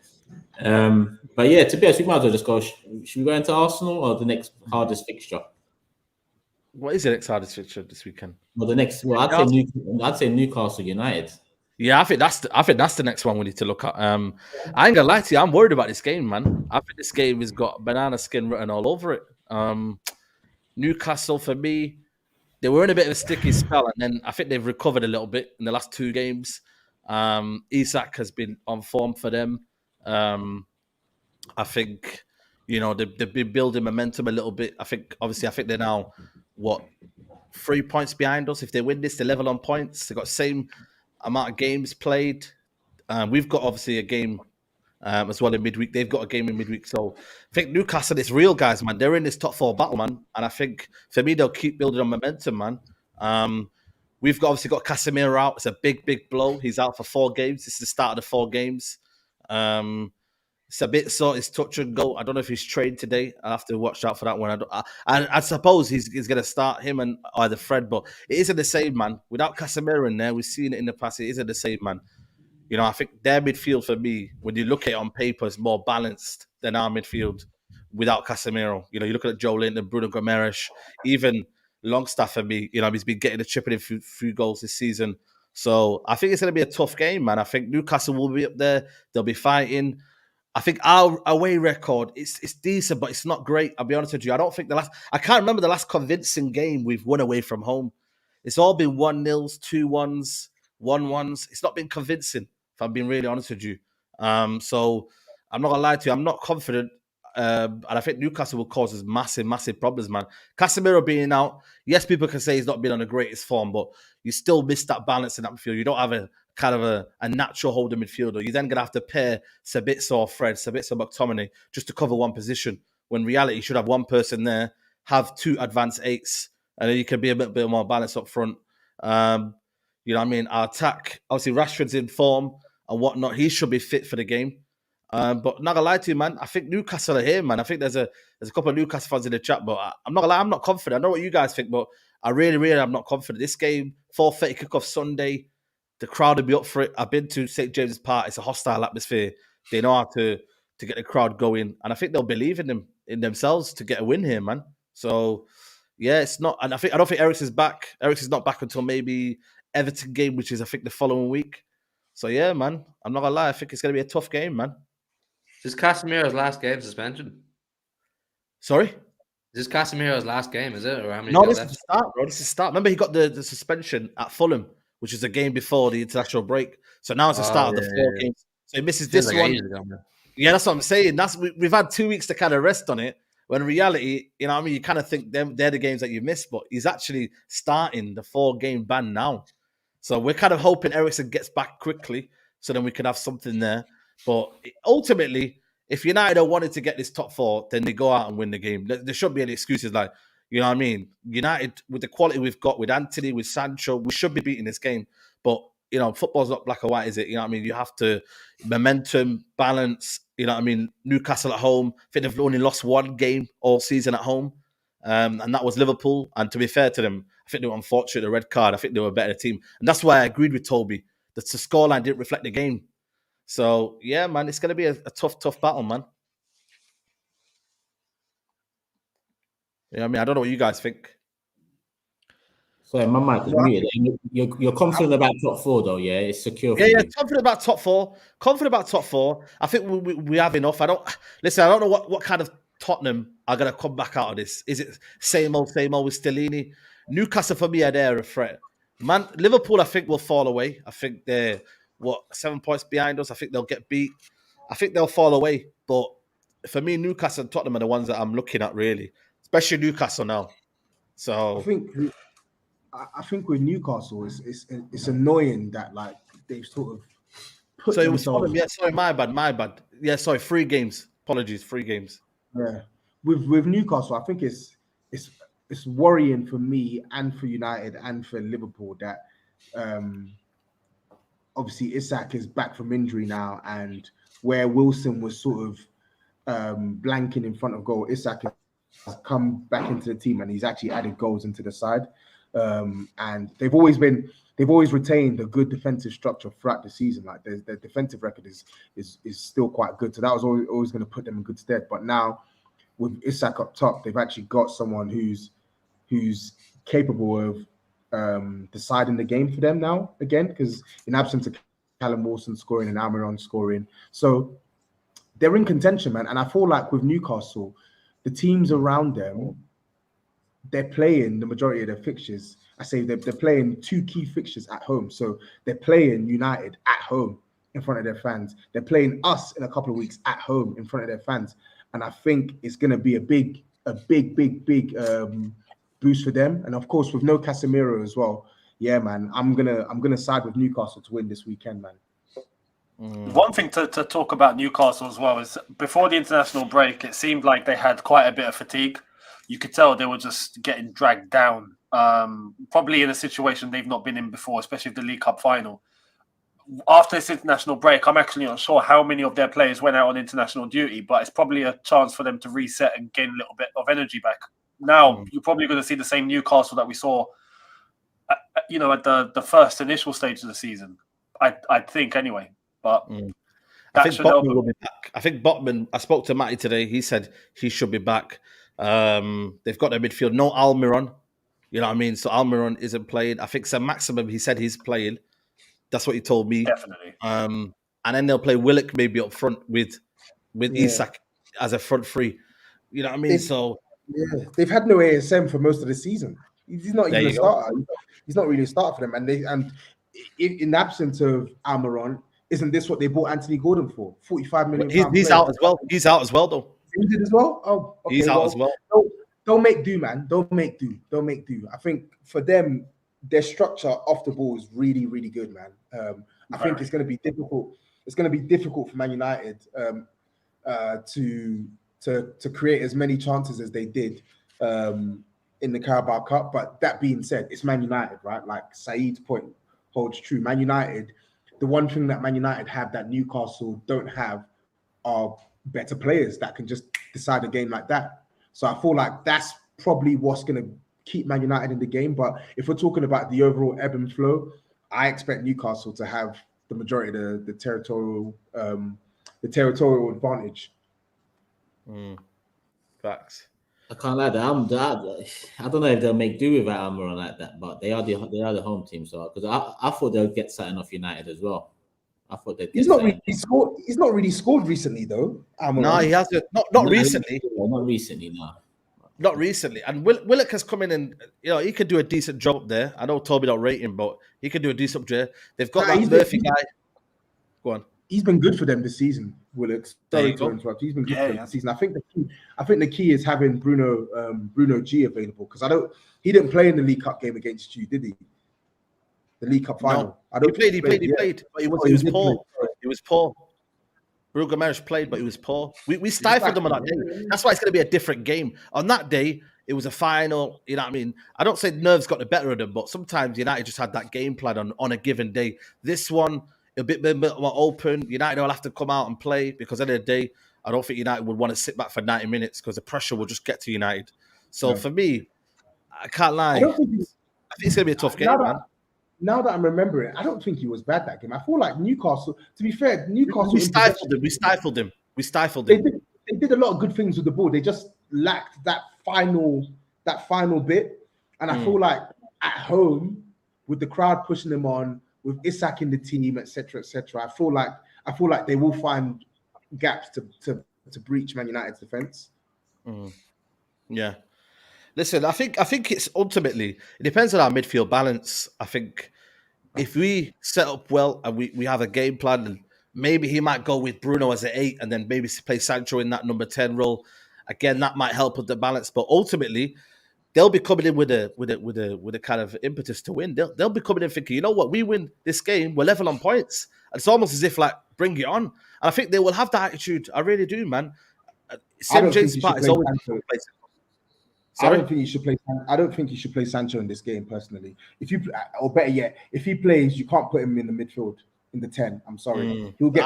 But yeah, to be honest, we might as well just go. Should we go into Arsenal or the next hardest fixture? What is the next hardest fixture this weekend? Well, I'd say Newcastle United. Yeah, I think that's the next one we need to look at. I ain't gonna lie to you, I'm worried about this game, man. I think this game has got banana skin written all over it. Newcastle, for me, they were in a bit of a sticky spell, and then I think they've recovered a little bit in the last 2 games. Isak has been on form for them. I think, they've been building momentum a little bit. I think they're now 3 points behind us. If they win this, they're level on points. They've got the same amount of games played. We've got obviously a game as well in midweek. They've got a game in midweek. So I think Newcastle is real, guys, man. They're in this top 4 battle, man. And I think for me, they'll keep building on momentum, man. We've obviously got Casemiro out. It's a big, big blow. He's out for 4 games. This is the start of the 4 games. It's a bit so. It's touch and go. I don't know if he's trained today. I have to watch out for that one. I suppose he's going to start him and either Fred, but it isn't the same, man. Without Casemiro in there, we've seen it in the past. It isn't the same, man. I think their midfield for me, when you look at it on paper, is more balanced than our midfield without Casemiro. You look at Joe Linton, Bruno Gomes, even Longstaff for me. He's been getting a chipping in few goals this season. So I think it's going to be a tough game, man. I think Newcastle will be up there. They'll be fighting. I think our away record it's decent, but it's not great. I'll be honest with you. I can't remember the last convincing game we've won away from home. It's all been 1-0s, 2-1s, 1-1s. It's not been convincing, if I'm being really honest with you. So I'm not gonna lie to you. I'm not confident. And I think Newcastle will cause us massive, massive problems, man. Casemiro being out, yes, people can say he's not been on the greatest form, but you still miss that balance in that midfield. You don't have a kind of a natural holding midfielder. You're then going to have to pair Sabitzer or Fred, Sabitzer McTominay, just to cover one position. When reality, you should have one person there, have 2 advanced 8s, and then you can be a bit more balanced up front. Our attack, obviously Rashford's in form and whatnot. He should be fit for the game. But not gonna lie to you, man. I think Newcastle are here, man. I think there's a couple of Newcastle fans in the chat, but I'm not gonna lie, I'm not confident. I know what you guys think, but I really, really am not confident. This game, 4:30 kickoff Sunday, the crowd will be up for it. I've been to St. James's Park. It's a hostile atmosphere. They know how to get the crowd going, and I think they'll believe in themselves to get a win here, man. So yeah, it's not. And I don't think Eriksen's back. Eriksen's not back until maybe Everton game, which is I think the following week. So yeah, man. I'm not gonna lie. I think it's gonna be a tough game, man. Is Casemiro's last game suspension? Sorry? Is this Casemiro's last game, is it? Or how many No, this is the start, bro. This is the start. Remember, he got the suspension at Fulham, which is a game before the international break. So now it's the start of the 4 games. So he misses this one. Yeah, that's what I'm saying. We've had 2 weeks to kind of rest on it. When in reality, you kind of think they're the games that you missed, but he's actually starting the 4-game ban now. So we're kind of hoping Eriksen gets back quickly so then we can have something there. But ultimately, if United are wanting to get this top 4, then they go out and win the game. There shouldn't be any excuses like, United, with the quality we've got, with Anthony, with Sancho, we should be beating this game. But, football's not black or white, is it? You have to momentum, balance, Newcastle at home. I think they've only lost 1 game all season at home. And that was Liverpool. And to be fair to them, I think they were unfortunate, the red card. I think they were a better team. And that's why I agreed with Toby that the scoreline didn't reflect the game. So, yeah, man, it's going to be a tough battle, man. Yeah, I mean, I don't know what you guys think. Sorry, my mic is muted. You're confident about top four, though, yeah? It's secure for Yeah, you. confident about top four. Confident about top four. I think we have enough. I don't know what kind of Tottenham are going to come back out of this. Is it same old with Stellini? Newcastle, for me, are there a threat. Man, Liverpool, I think, will fall away. I think they're, 7 points behind us? I think they'll get beat. I think they'll fall away. But for me, Newcastle and Tottenham are the ones that I'm looking at, really. Especially Newcastle now. So I think with Newcastle, it's annoying that like they've sort of put so it was themselves. yeah, sorry, my bad. Yeah, sorry, 3 games. Apologies, 3 games. Yeah, with Newcastle, I think it's worrying for me and for United and for Liverpool that obviously Isak is back from injury now, and where Wilson was sort of blanking in front of goal, Isak has come back into the team and he's actually added goals into the side. And they've always retained a good defensive structure throughout the season. Like their defensive record is still quite good. So that was always going to put them in good stead. But now with Isak up top, they've actually got someone who's capable of deciding the game for them now again, because in absence of Callum Wilson scoring and Almiron scoring, so they're in contention, man. And I feel like with Newcastle, the teams around them, they're playing the majority of their fixtures. I say they're playing 2 key fixtures at home. So they're playing United at home in front of their fans. They're playing us in a couple of weeks at home in front of their fans. And I think it's going to be a big boost for them. And of course, with no Casemiro as well. Yeah, man, I'm gonna side with Newcastle to win this weekend, man. One thing to talk about Newcastle as well is before the international break, it seemed like they had quite a bit of fatigue. You could tell they were just getting dragged down, probably in a situation they've not been in before, especially the League Cup final. After this international break, I'm actually not sure how many of their players went out on international duty, but it's probably a chance for them to reset and gain a little bit of energy back. Now, you're probably going to see the same Newcastle that we saw, at the first initial stage of the season. I think anyway. But I think Botman will be back. I think Botman, I spoke to Matty today. He said he should be back. They've got their midfield. No Almiron. You know what I mean? So Almiron isn't playing. I think Sam Maximum, he said he's playing. That's what he told me. Definitely. And then they'll play Willock maybe up front with Isak as a front three. You know what I mean? They've had no ASM for most of the season. He's not even a starter. He's not really a starter for them. And in the absence of Almiron, isn't this what they bought Anthony Gordon for? 45 million. He's out as well. He's out as well, though. He did as well? Oh, okay. He's out as well. Don't make do, man. Don't make do. I think for them, their structure off the ball is really, really good, man. I think it's going to be difficult. It's going to be difficult for Man United to create as many chances as they did in the Carabao Cup. But that being said, it's Man United, right? Like SAEED's point holds true. Man United, the one thing that Man United have that Newcastle don't have are better players that can just decide a game like that. So I feel like that's probably what's going to keep Man United in the game. But if we're talking about the overall ebb and flow, I expect Newcastle to have the majority of the territorial advantage. Facts. I can't lie. I don't know if they'll make do without Almiron like that, but they are the home team. So because I thought they'll get something off United as well. I thought they'd. He's not really scored recently though. Almiron. No, he hasn't. Not recently. Not recently. No. Not recently. And Willock has come in and he could do a decent job there. I know Toby don't rate him, but he could do a decent job. They've got that Murphy guy. Go on. He's been good for them this season, Willock. Sorry to interrupt. He's been good for them this season. I think the key is having Bruno G available, because he didn't play in the League Cup game against you, did he? The League Cup final. No. He played, but he was poor. He was poor. Bruno Gomes played, but he was poor. We stifled them on that day. That's why it's going to be a different game. On that day, it was a final. You know what I mean? I don't say nerves got the better of them, but sometimes United just had that game plan on a given day. This one, a bit more open. United will have to come out and play, because at the end of the day, I don't think United would want to sit back for 90 minutes because the pressure will just get to United. So for me, I can't lie. I think it's going to be a tough game, man. Now that I'm remembering, I don't think he was bad that game. I feel like Newcastle, to be fair, We stifled him. They did a lot of good things with the ball. They just lacked that final that final bit. And I feel like at home, with the crowd pushing them on, with Isak in the team, etc., I feel like they will find gaps to breach Man United's defense. Yeah. Listen, I think it's ultimately it depends on our midfield balance. I think if we set up well and we have a game plan, and maybe he might go with Bruno as an 8 and then maybe play Sancho in that number 10 role. Again, that might help with the balance, but ultimately they'll be coming in with a kind of impetus to win. They'll be coming in thinking, you know what, we win this game, we're level on points. And it's almost as if like bring it on. And I think they will have that attitude. I really do, man. I don't think you should play Sancho in this game personally. If you, or better yet, if he plays, you can't put him in the midfield in the 10. I'm sorry, he'll get.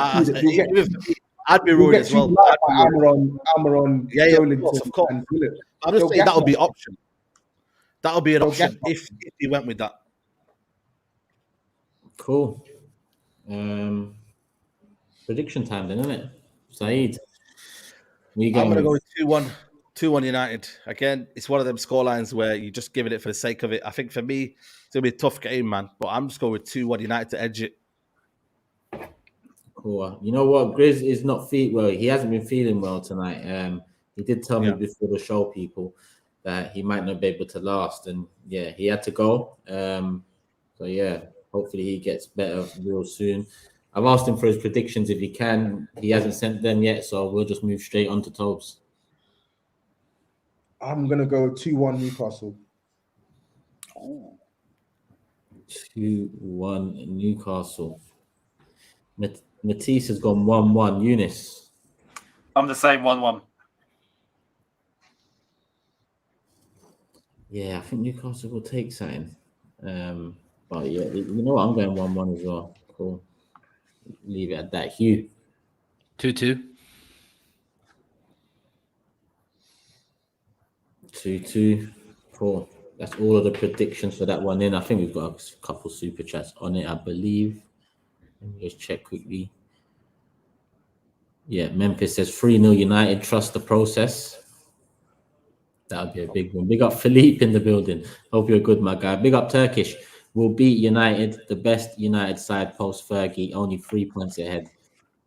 I'd be rude as well. Almiron, of course. I'm just saying that would be an option. That would be an option if he went with that. Cool. Prediction time then, isn't it? SAEED. I'm going to go with 2-1. 2-1 United. Again, it's one of them scorelines where you're just giving it for the sake of it. I think for me, it's going to be a tough game, man. But I'm just going with 2-1 United to edge it. Cool. You know what? GRIZZ is not well. He hasn't been feeling well tonight. He did tell me before the show, people, that he might not be able to last. And yeah, he had to go. So yeah, hopefully he gets better real soon. I've asked him for his predictions if he can. He hasn't sent them yet, so we'll just move straight on to TOBS. I'm going to go 2-1 Newcastle. 2-1 Newcastle. Matisse has gone 1-1. Younes. I'm the same 1-1. Yeah, I think Newcastle will take something. But yeah, you know what? I'm going 1-1 as well. Cool. Leave it at that. Hugh. 2-2. 2-2. Cool. That's all of the predictions for that one in. I think we've got a couple super chats on it, I believe. Let me just check quickly. Yeah, Memphis says 3-0 United. Trust the process. That would be a big one. Big up Philippe in the building. Hope you're good, my guy. Big up Turkish. We'll beat United, the best United side post Fergie, only 3 points ahead.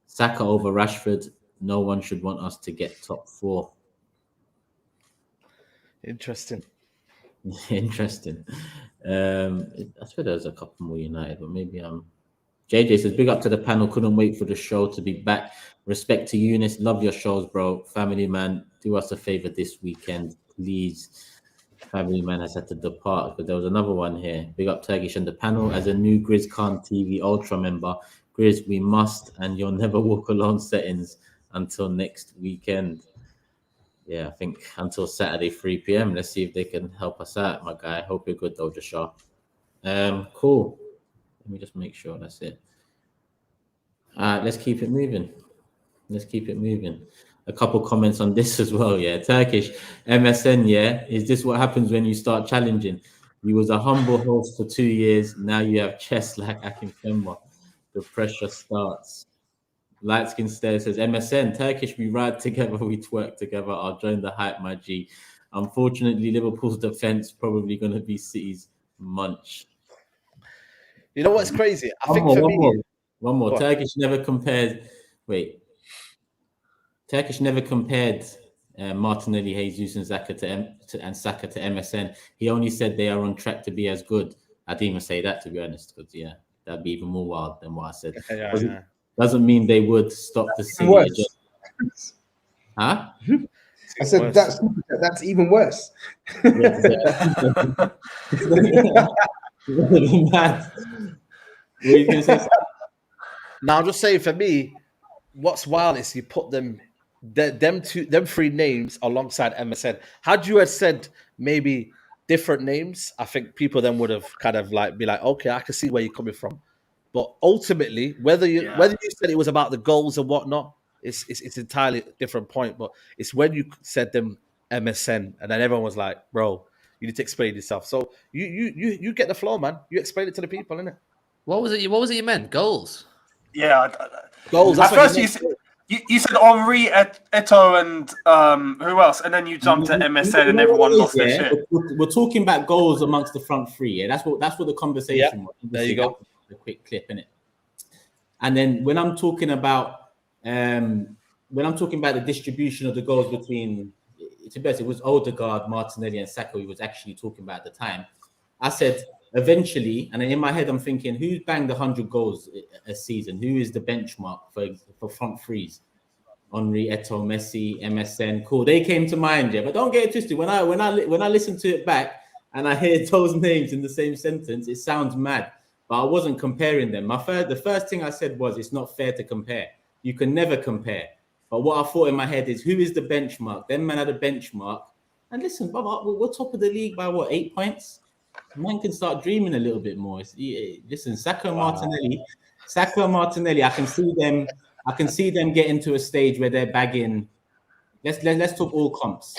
Saka over Rashford. No one should want us to get top 4. Interesting. Interesting. I swear there's a couple more United, but maybe JJ says, big up to the panel. Couldn't wait for the show to be back. Respect to Younes. Love your shows, bro. Family man, do us a favor this weekend, please. Family man has had to depart, but there was another one here. Big up Turkish and the panel. As a new GRIZZ Khan TV Ultra member, GRIZZ, we must and you'll never walk alone settings until next weekend. Yeah, I think until Saturday, 3 p.m. Let's see if they can help us out, my guy. Hope you're good, though, Jashar. Cool. Let me just make sure that's it. Let's keep it moving. Let's keep it moving. A couple comments on this as well, yeah. Turkish, MSN, yeah. Is this what happens when you start challenging? You was a humble host for 2 years. Now you have chest like Akinfenwa. The pressure starts. Light Skin Stare says, MSN, Turkish, we ride together, we twerk together. I'll join the hype, my G. Unfortunately, Liverpool's defense probably going to be City's munch. You know what's crazy? I think for me... One more. Turkish never compared... Wait. Turkish never compared Martinelli, Jesus, and Saka to MSN. He only said they are on track to be as good. I didn't even say that, to be honest, because, yeah, that'd be even more wild than what I said. Doesn't mean they would stop the City. Huh? I said that's even worse. Now, I'm just saying, for me, what's wild is you put them 3 names alongside MSN. Had you had said maybe different names, I think people then would have kind of like be like, okay, I can see where you're coming from. But ultimately, whether you said it was about the goals and whatnot, it's entirely different point. But it's when you said them MSN, and then everyone was like, "Bro, you need to explain yourself." So you get the flow, man. You explain it to the people, innit? What was it? What was it you meant? Goals. Yeah. Goals. At first, You said Henri, Eto'o, and who else? And then you jumped to MSN, and everyone lost their shit. We're talking about goals amongst the front three. Yeah, that's what the conversation was. There you go. A quick clip in it. And then when I'm talking about the distribution of the goals between, to be honest, it was Odegaard, Martinelli, and Saka. He was actually talking about at the time. I said eventually, and in my head I'm thinking, who's banged 100 goals a season? Who is the benchmark for front threes? Henri, Eto'o, Messi, MSN. Cool, they came to mind, yeah. But don't get it twisted. When I listen to it back and I hear those names in the same sentence, it sounds mad. But I wasn't comparing them. The first thing I said was, it's not fair to compare. You can never compare. But what I thought in my head is, who is the benchmark? Them man are the benchmark. And listen, Baba, we're top of the league by what, 8 points? Man can start dreaming a little bit more. Listen, Saka and Martinelli, I can see them getting to a stage where they're bagging. Let's talk all comps.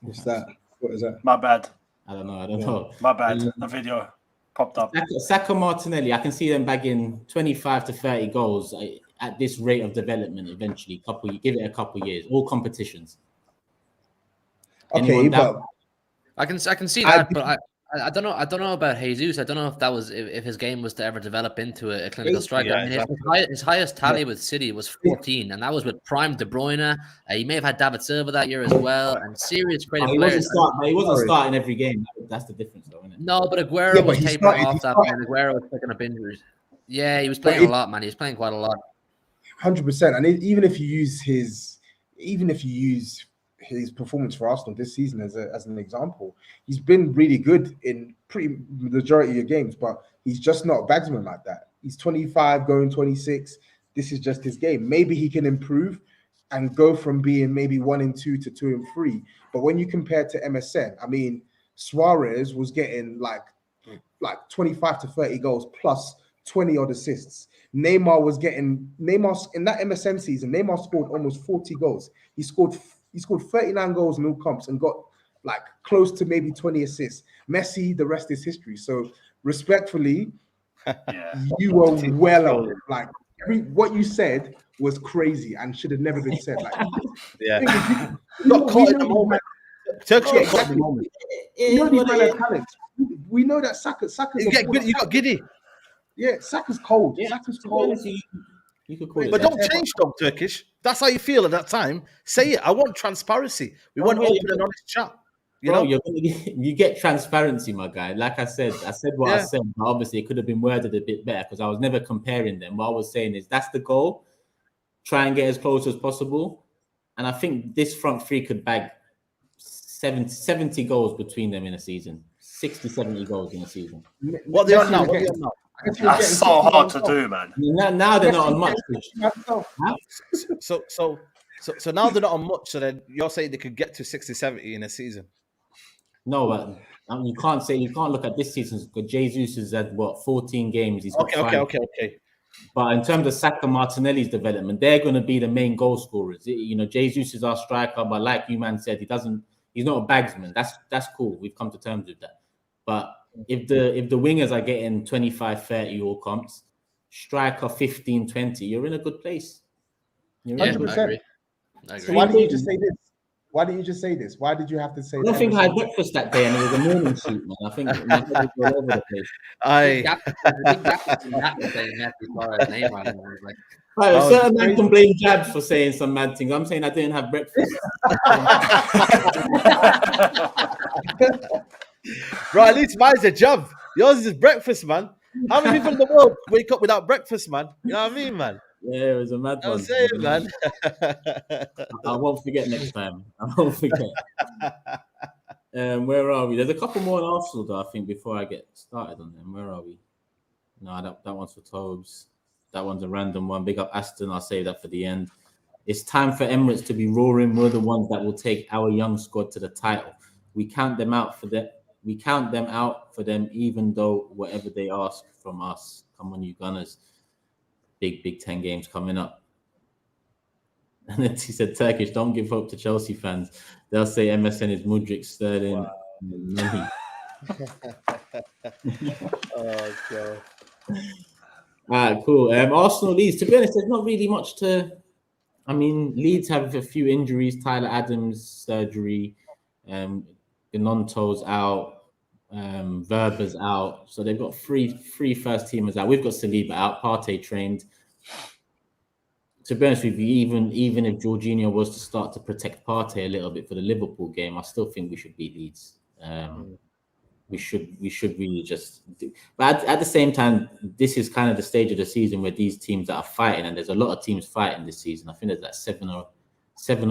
What's that? What is that? My bad. I don't know. My bad. The video popped up. Saka Martinelli, I can see them bagging 25 to 30 goals at this rate of development eventually. Give it a couple years, all competitions. Okay, but I can see that, but I don't know about Jesus. I don't know if his game was to ever develop into a clinical striker. I mean, his highest tally with City was 14, and that was with prime De Bruyne. He may have had David Silva that year as well, and serious creative players. He wasn't starting every game. That's the difference, though, isn't it? No, but Aguero was tapering off that point. Aguero was picking up injuries. Yeah, he was playing a lot, man. He was playing quite a lot. 100%. And even if you use his performance for Arsenal this season as an example, he's been really good in pretty majority of your games, but he's just not a bagsman like that. He's 25 going 26. This is just his game. Maybe he can improve and go from being maybe 1 and 2 to 2 and 3. But when you compare to MSN, I mean, Suarez was getting like 25 to 30 goals plus 20 odd assists. Neymar in that MSN season, Neymar scored almost 40 goals. He scored 39 goals in all comps and got like close to maybe 20 assists. Messi, the rest is history. So respectfully, you were well on it. Like what you said was crazy and should have never been said. Like, not caught in the moment. Turkish got caught in the moment. We know that Saka's you got giddy. Yeah, Saka's cold. Yeah, Saka's cold. You could call it. But don't change them, Turkish. That's how you feel at that time. Say it. I want transparency. We want open and honest chat. You get transparency, my guy. Like I said what I said. But obviously, it could have been worded a bit better because I was never comparing them. What I was saying is that's the goal. Try and get as close as possible. And I think this front three could bag 70 goals between them in a season. 60, 70 goals in a season. What they are now? That's so hard to do, man. Now they're not on much. So now they're not on much. So then you're saying they could get to 60, 70 in a season? No, but you can't look at this season because Jesus has had 14 games. He's got okay. But in terms of Saka Martinelli's development, they're going to be the main goal scorers. Jesus is our striker, but like you man said, he's not a bagsman. That's cool. We've come to terms with that. But if the wingers are getting 25, 30 all comps, striker 15, 20, you're in a good place. You're 100%. I agree. So why didn't you just say this? Why didn't you just say this? Why did you have to say that? I don't think I had breakfast that day and it was a morning shoot, man. I think my head was all over the place. Certain man can blame Jabs for saying some mad things. I'm saying I didn't have breakfast. Right, at least mine's a job. Yours is breakfast, man. How many people in the world wake up without breakfast, man? You know what I mean, man? Yeah, it was a mad one. I'm saying, man. I won't forget next time. I won't forget. Where are we? There's a couple more on Arsenal, though, I think, before I get started on them. Where are we? No, that one's for TOBS. That one's a random one. Big up Aston. I'll save that for the end. It's time for Emirates to be roaring. We're the ones that will take our young squad to the title. We count them out for them, even though whatever they ask from us. Come on, you Gunners. Big 10 games coming up. And then he said, Turkish, don't give hope to Chelsea fans. They'll say MSN is Mudryk, Sterling. Wow. Oh, God. Cool. Arsenal Leeds. To be honest, there's not really much to. I mean, Leeds have a few injuries. Tyler Adams surgery. Gnonto's out. Verba's out. So they've got three first teamers out. We've got Saliba out. Partey trained. To be honest with you, even if Jorginho was to start to protect Partey a little bit for the Liverpool game, I still think we should beat Leeds. We should really just do. But at the same time, this is kind of the stage of the season where these teams that are fighting, and there's a lot of teams fighting this season. I think there's like seven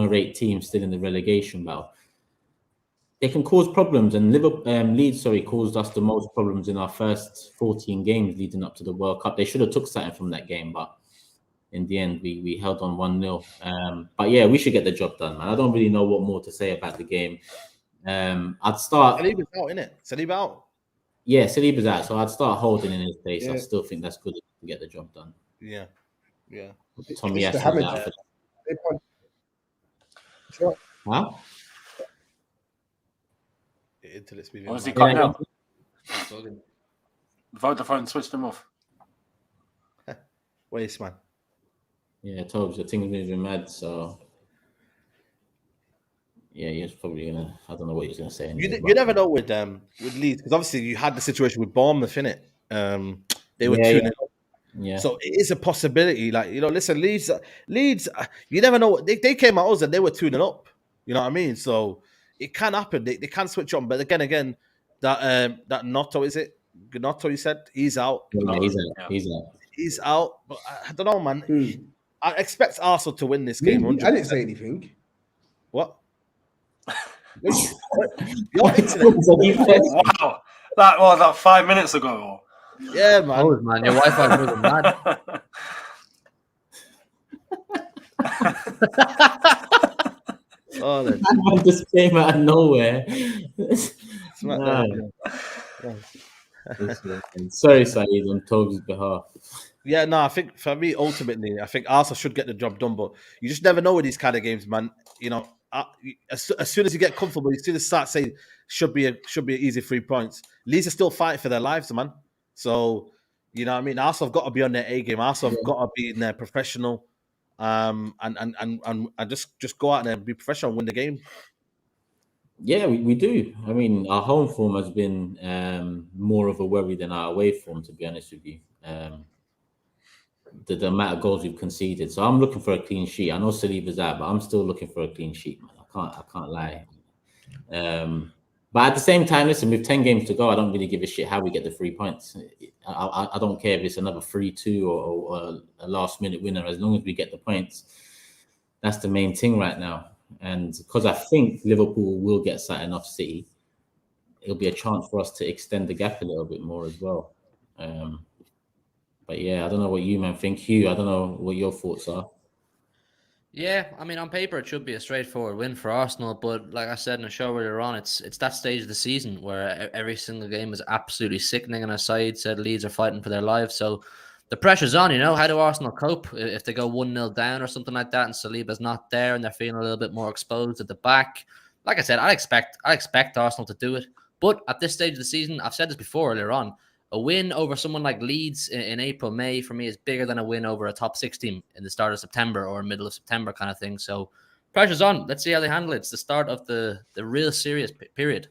or eight teams still in the relegation battle. They can cause problems, and Leeds, caused us the most problems in our first 14 games leading up to the World Cup. They should have took something from that game, but in the end, we held on 1-0. But yeah, we should get the job done, man. I don't really know what more to say about the game. I'd start. Saliba's out, innit? Saliba out. Yeah, Saliba's out, so I'd start holding in his place. Yeah. I still think that's good to get the job done. Yeah. Tommy has out. Huh? Until it's been. He cutting out? Vodafone switched them off. Waste, man. Yeah, TOBS, the thing's moving mad, so yeah, he's probably gonna. I don't know what he's gonna say. Anyway, you never know with Leeds, because obviously you had the situation with Bournemouth, innit? They were 2-0. Yeah. So it is a possibility. Like, listen, Leeds. You never know. They came at us and they were 2-0 up. You know what I mean? So it can happen. They can switch on, but again, that Gnonto, is it? Gnonto, you said he's out. Yeah, he's out. He's out. But I don't know, man. I expect Arsenal to win this game. 100%. I didn't say anything. What? Your internet. Wow, that was like 5 minutes ago. Yeah, man. Oh, man, your Wi-Fi is moving mad. That just came out of nowhere. Sorry, Saeed, on TOBS' behalf. Yeah, no, I think for me, ultimately, I think Arsenal should get the job done, but you just never know with these kind of games, man. As soon as you get comfortable, you see the start saying should be an easy 3 points. Leeds are still fighting for their lives, man. So, you know what I mean? Arsenal have got to be on their A game. Arsenal have got to be in their professional, and just go out there and be professional and win the game. Yeah, we do. I mean, our home form has been more of a worry than our away form, to be honest with you. The amount of goals we've conceded. So I'm looking for a clean sheet. I know Saliba's out, but I'm still looking for a clean sheet, man. I can't lie. But at the same time, listen, with 10 games to go, I don't really give a shit how we get the 3 points. I don't care if it's another 3-2 or a last-minute winner. As long as we get the points, that's the main thing right now. And because I think Liverpool will get something off City, it'll be a chance for us to extend the gap a little bit more as well. But yeah, I don't know what you, man, think. Hugh, I don't know what your thoughts are. Yeah, I mean, on paper, it should be a straightforward win for Arsenal. But like I said in the show earlier on, it's that stage of the season where every single game is absolutely sickening. And as Saeed said, Leeds are fighting for their lives. So the pressure's on, How do Arsenal cope if they go 1-0 down or something like that and Saliba's not there and they're feeling a little bit more exposed at the back? Like I said, I expect Arsenal to do it. But at this stage of the season, I've said this before earlier on, a win over someone like Leeds in April, May, for me, is bigger than a win over a top 6 team in the start of September or middle of September kind of thing. So pressure's on. Let's see how they handle it. It's the start of the real serious period.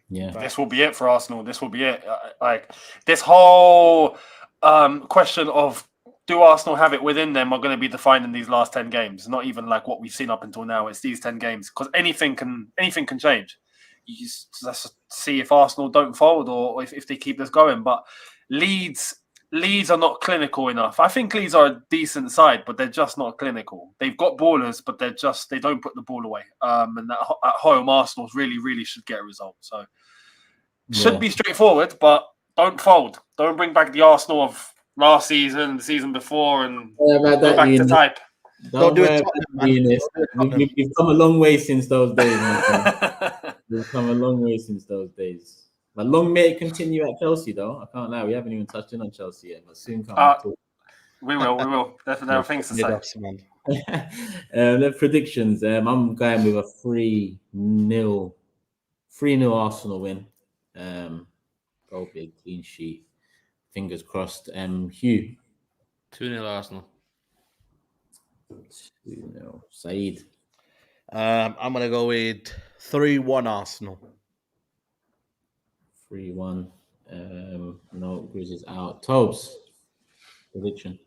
Yeah. This will be it for Arsenal. This will be it. Like, this whole question of do Arsenal have it within them are going to be defined in these last 10 games. Not even like what we've seen up until now. It's these 10 games because anything can change. You just see if Arsenal don't fold or if they keep this going. But Leeds are not clinical enough. I think Leeds are a decent side, but they're just not clinical. They've got ballers, but they don't put the ball away. And at home, Arsenal really should get a result. So should be straightforward, but don't fold. Don't bring back the Arsenal of last season, the season before, and go back to type. Don't do it. We've come a long way since those days. We've come a long way since those days. But long may it continue at Chelsea, though. I can't lie. We haven't even touched in on Chelsea yet, but soon come. We will. There are things to say. The predictions. I'm going with a 3-0 Arsenal win. Go big, clean sheet. Fingers crossed. Hugh. 2-0 Arsenal. 2-0. SAEED. I'm gonna go with 3-1 Arsenal. 3-1. No, GRIZZ is out. TOBS. Prediction.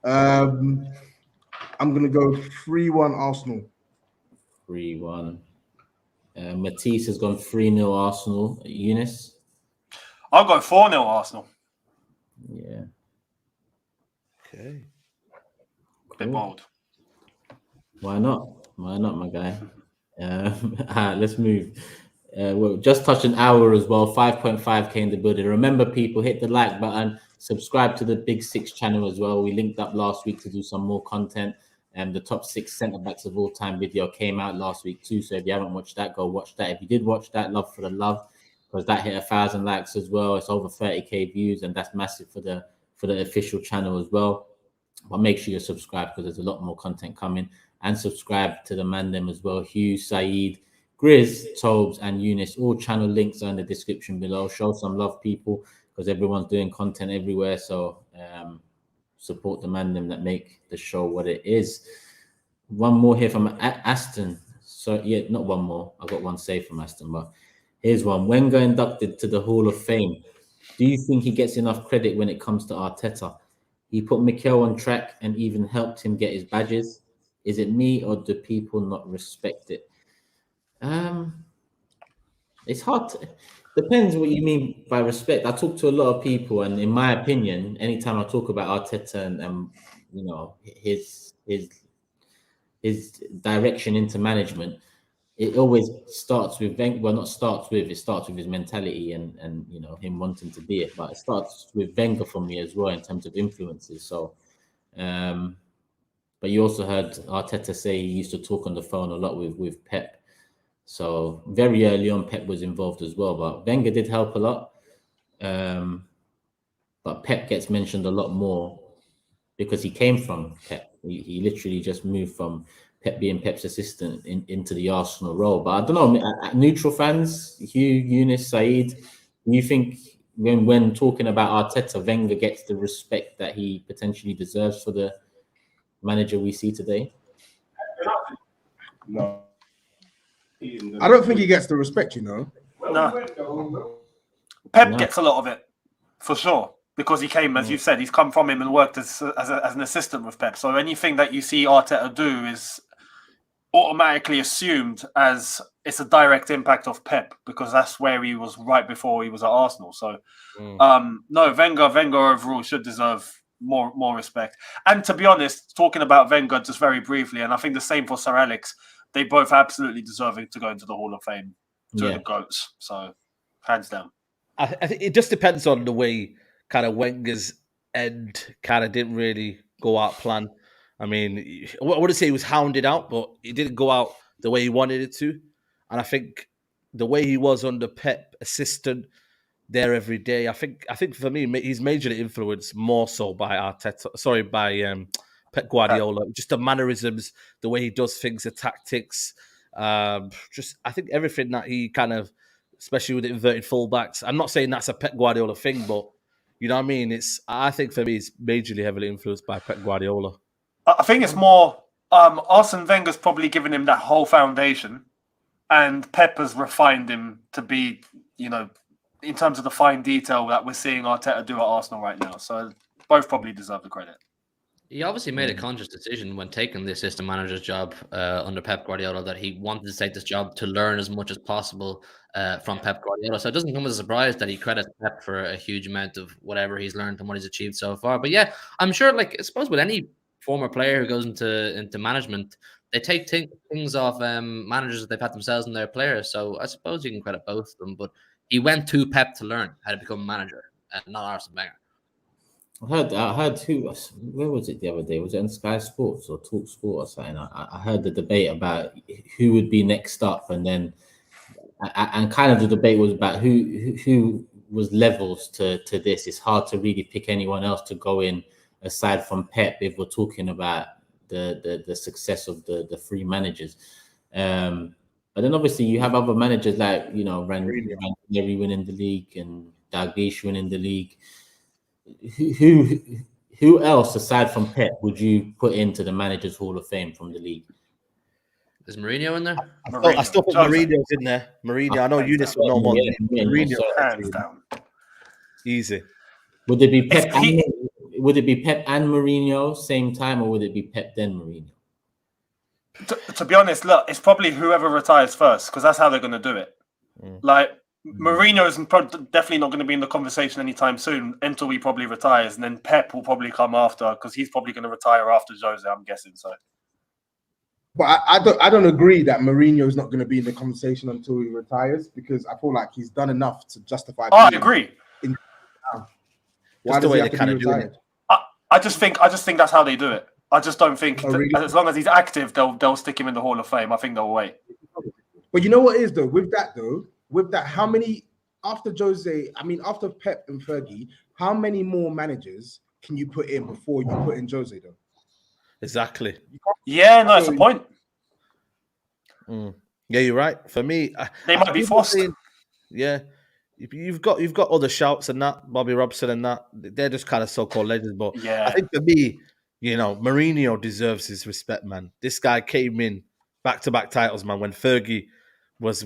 I'm gonna go 3-1 Arsenal. 3-1. Matisse has gone 3-0 Arsenal. Eunice. I'll go 4-0 Arsenal. Yeah. Okay. Bit bold. Why not? Why not, my guy? Let's move. Well, just touched an hour as well. 5.5k in the building. Remember, people, hit the like button. Subscribe to the Big Six channel as well. We linked up last week to do some more content. And the top 6 centre backs of all time video came out last week too. So if you haven't watched that, go watch that. If you did watch that, love for the love, because that hit 1,000 likes as well. It's over 30k views, and that's massive for the official channel as well. But make sure you're subscribed, because there's a lot more content coming. And subscribe to the man them as well. HUGH, SAEED, GRIZZ, TOBS, and Eunice. All channel links are in the description below. Show some love, people, because everyone's doing content everywhere. So support the man them that make the show what it is. One more here from Aston. So yeah, not one more. I got one saved from Aston, but here's one. Wenger inducted to the Hall of Fame. Do you think he gets enough credit when it comes to Arteta? He put Mikel on track and even helped him get his badges. Is it me, or do people not respect it? It's hard to, depends what you mean by respect. I talk to a lot of people, and in my opinion, anytime I talk about Arteta and you know, his direction into management, it always starts with Wenger. Well, not starts with, it starts with his mentality and you know, him wanting to be it. But it starts with Wenger for me as well in terms of influences. So, but you also heard Arteta say he used to talk on the phone a lot with Pep. So very early on, Pep was involved as well. But Wenger did help a lot. But Pep gets mentioned a lot more because he came from Pep. He literally just moved from Pep being Pep's assistant into the Arsenal role. But I don't know, neutral fans, HUGH, Eunice, SAEED, do you think when talking about Arteta, Wenger gets the respect that he potentially deserves for the manager we see today? No. I don't think he gets the respect, you know. No. Pep gets a lot of it, for sure, because he came, as you said, he's come from him and worked as an assistant with Pep. So anything that you see Arteta do is automatically assumed as it's a direct impact of Pep, because that's where he was right before he was at Arsenal. So no, Wenger overall should deserve more respect. And to be honest, talking about Wenger just very briefly, and I think the same for Sir Alex, they both absolutely deserving to go into the Hall of Fame to the GOATs. So hands down. I think it just depends on the way kind of Wenger's end kind of didn't really go out plan. I mean, I wouldn't say he was hounded out, but it didn't go out the way he wanted it to. And I think the way he was under Pep, assistant there every day, I think for me, he's majorly influenced more so by Pep Guardiola. Just the mannerisms, the way he does things, the tactics. Just I think everything that he kind of, especially with the inverted fullbacks. I'm not saying that's a Pep Guardiola thing, but you know what I mean? I think for me, it's majorly heavily influenced by Pep Guardiola. I think it's more Arsene Wenger's probably given him that whole foundation, and Pep has refined him to be, you know, in terms of the fine detail that we're seeing Arteta do at Arsenal right now. So both probably deserve the credit. He obviously made a conscious decision when taking the assistant manager's job under Pep Guardiola that he wanted to take this job to learn as much as possible from Pep Guardiola. So it doesn't come as a surprise that he credits Pep for a huge amount of whatever he's learned and what he's achieved so far. But yeah, I'm sure, like, I suppose with any former player who goes into management, they take things off managers that they've had themselves and their players. So I suppose you can credit both of them. But he went to Pep to learn how to become a manager, not Arsene Wenger. I heard where was it the other day? Was it on Sky Sports or Talk Sport or something? I heard the debate about who would be next up, and then and kind of the debate was about who was levels to this. It's hard to really pick anyone else to go in aside from Pep if we're talking about the success of the three managers. But then obviously you have other managers like, you know, Ranieri winning the league and Dalglish winning the league. Who Who else aside from Pep would you put into the Managers Hall of Fame from the league? Is Mourinho in there? I still think Jose. Mourinho's in there. Mourinho. I know Hands Eunice down. would know more than me. Yeah, Mourinho, so Hands down. easy. would it be Pep? He- Would it be Pep and Mourinho same time, or would it be Pep then Mourinho? To be honest, look, it's probably whoever retires first because that's how they're going to do it. Like Mourinho is definitely not going to be in the conversation anytime soon until he probably retires, and then Pep will probably come after because he's probably going to retire after Jose, I'm guessing. So, But I don't agree that Mourinho is not going to be in the conversation until he retires because I feel like he's done enough to justify. I agree. Why the does way he they have to kinda be do it. retired? I just think that's how they do it. I just don't think Oh, really? as long as he's active, they'll stick him in the Hall of Fame. I think they'll wait. But you know what is though? With that, how many after Jose? I mean, after Pep and Fergie, how many more managers can you put in before you put in Jose though? Exactly. Yeah, no, it's a point. Yeah, you're right. For me, They might be people forced. saying- yeah, you've got other shouts and that Bobby Robson and that they're just kind of so-called legends. But Yeah. I think for me, you know, Mourinho deserves his respect, man. This guy came in back-to-back titles, man. When Fergie was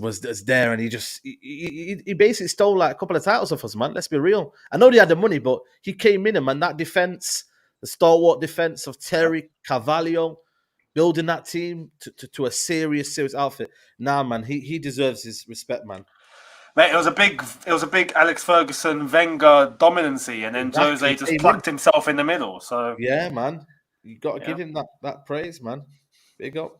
there, and he basically stole like a couple of titles off us, man. Let's be real. I know they had the money, but he came in and man, that defense, the stalwart defense of Terry Carvalho, building that team to a serious outfit. Nah, man, he deserves his respect, man. Mate, it was a big Alex Ferguson Wenger dominancy, and then Exactly. Jose just Amen. plucked himself in the middle. So Yeah, man, you got to give Yeah. him that praise, man. Big up.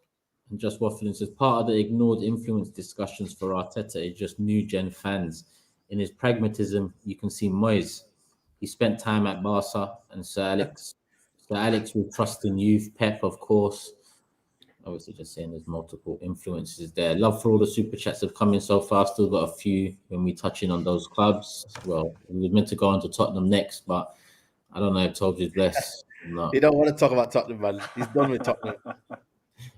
And Just Waffling says part of the ignored influence discussions for Arteta is just new gen fans. In his pragmatism, you can see Moyes. He spent time at Barca, and Sir Alex will trust in youth. Pep, of course. Obviously, just saying there's multiple influences there. Love for all the super chats that have come in so far. Still got a few when we touch in on those clubs. Well, we were meant to go on to Tottenham next, but I don't know if Tobs is blessed or not. You don't want to talk about Tottenham, man. He's done with Tottenham.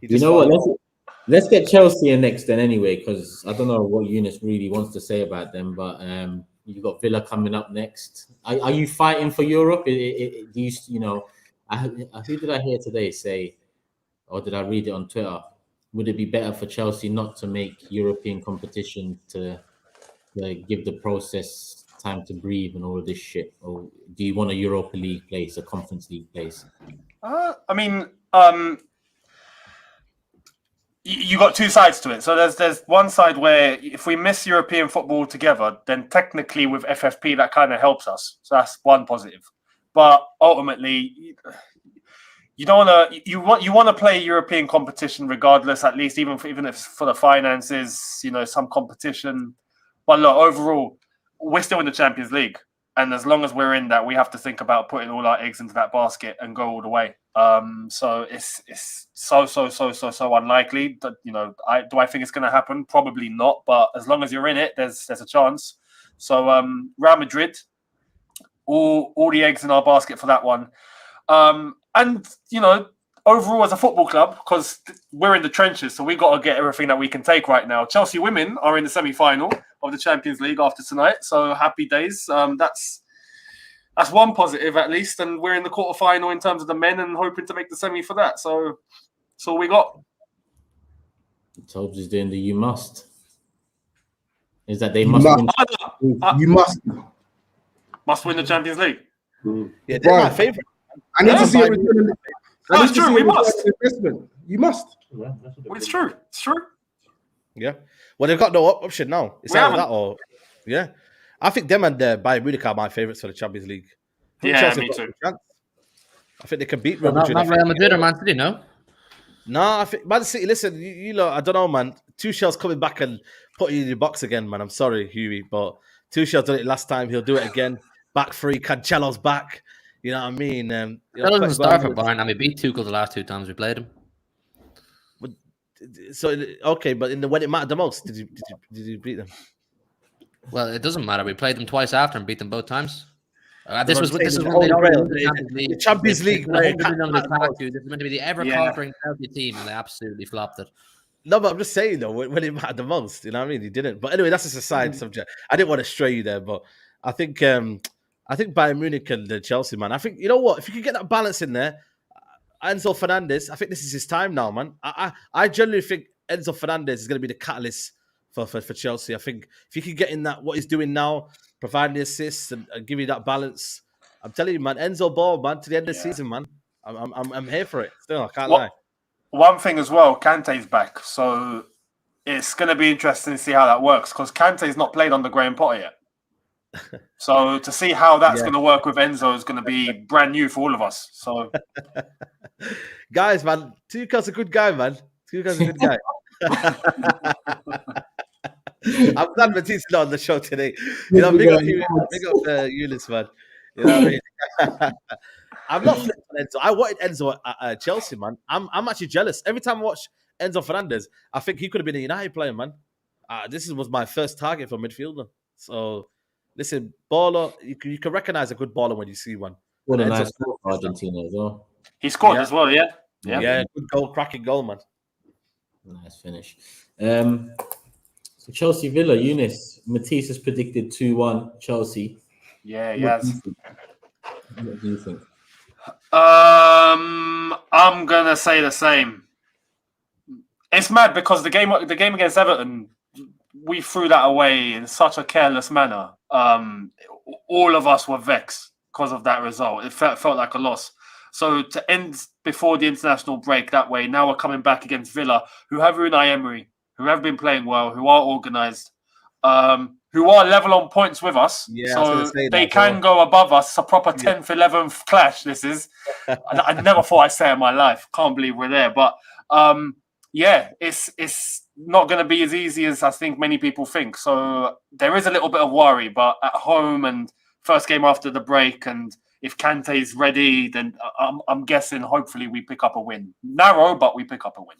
You know what? Let's get Chelsea in next then anyway, because I don't know what Eunice really wants to say about them, but you've got Villa coming up next. Are you fighting for Europe? Do you know? Who did I hear today say, or did I read it on Twitter? Would it be better for Chelsea not to make European competition to give the process time to breathe and all of this shit? Or do you want a Europa League place, a Conference League place? I mean, you got two sides to it. So there's one side where if we miss European football together, then technically with FFP that kind of helps us. So that's one positive. But ultimately, you don't want to. You want to play European competition regardless. At least even if for the finances, you know, some competition. But look, overall, we're still in the Champions League, and as long as we're in that, we have to think about putting all our eggs into that basket and go all the way. So it's so unlikely that, you know, I think it's going to happen? Probably not. But as long as you're in it, there's a chance. So Real Madrid, all the eggs in our basket for that one. And, you know, overall as a football club, because we're in the trenches, so we've got to get everything that we can take right now. Chelsea women are in the semi-final of the Champions League after tonight, so happy days. That's one positive at least, and we're in the quarterfinal in terms of the men and hoping to make the semi for that. So that's all we got. Tobes is doing the you must. Is that they You must must. win? You must win the Champions League. Yeah, they're my Right. favorite. I need Yeah, to see a fine. return. No, it's true, we must. Investment. You must. Well, it's true. It's true. Yeah. Well, they've got no option now. It's We either haven't. that or yeah. I think them and Bayern Munich are my favourites for the Champions League. I think Yeah, Chelsea me have got too. a chance. I think they can beat Well, Real Madrid. not Real Madrid or Man City, no. No, I think Man City. Listen, you know, I don't know, man. Tuchel's coming back and putting you in your box again, man. I'm sorry, Hughie, but Tuchel did it last time. He'll do it again. Back three. Cancelo's back. You know what I mean? That doesn't start for Bayern. And we beat Tuchel the last two times we played him. So okay, but when it mattered the most, did you beat them? Well, it doesn't matter. We played them twice after and beat them both times. This I'm was saying when the they Holy won Grail, the Champions League. the Champions League They where put it 100 million on the matters. attack, dude. This is meant to be the ever-conquering Chelsea team, and they absolutely flopped it. No, but I'm just saying though, when it mattered the most, you know what I mean? He didn't. But anyway, that's just a side subject. I didn't want to stray you there, but I think I think Bayern Munich and Chelsea, man. I think, you know what? If you could get that balance in there, Enzo Fernandez, I think this is his time now, man. I genuinely think Enzo Fernandez is going to be the catalyst for Chelsea. I think if he can get in that, what he's doing now, providing the assists and give you that balance, I'm telling you, man, Enzo ball, man, to the end of the season, man. I'm here for it. Still, I can't lie. One thing as well, Kante's back, so it's going to be interesting to see how that works because Kante's not played under Graham Potter yet. So to see how that's going to work with Enzo is going to be brand new for all of us. So, guys, man, Tuchel's a good guy, man. Tuchel's a good guy. I'm glad Matisse not on the show today. You know, big up Younes, man. You know what I mean? I'm not flipping on Enzo. I wanted Enzo at Chelsea, man. I'm actually jealous. Every time I watch Enzo Fernandez, I think he could have been a United player, man. This was my first target for midfielder. So, listen, baller, you can recognize a good baller when you see one. What a nice goal for Argentina as well. He scored as well, yeah. Yeah, good goal, cracking goal, man. Nice finish. So Chelsea Villa, Younes, Matisse has predicted 2-1 Chelsea. Yeah, yes. What do you think? I'm gonna say the same. It's mad because the game against Everton, we threw that away in such a careless manner. All of us were vexed because of that result. It felt like a loss. So to end before the international break that way, now we're coming back against Villa, who have Unai Emery, who have been playing well, who are organised, who are level on points with us. Yeah, so they can go above us. It's a proper 10th, 11th clash, this is. I never thought I'd say it in my life. Can't believe we're there. But it's not going to be as easy as I think many people think. So there is a little bit of worry, but at home and first game after the break, and if Kante's ready, then I'm guessing hopefully we pick up a win. Narrow, but we pick up a win.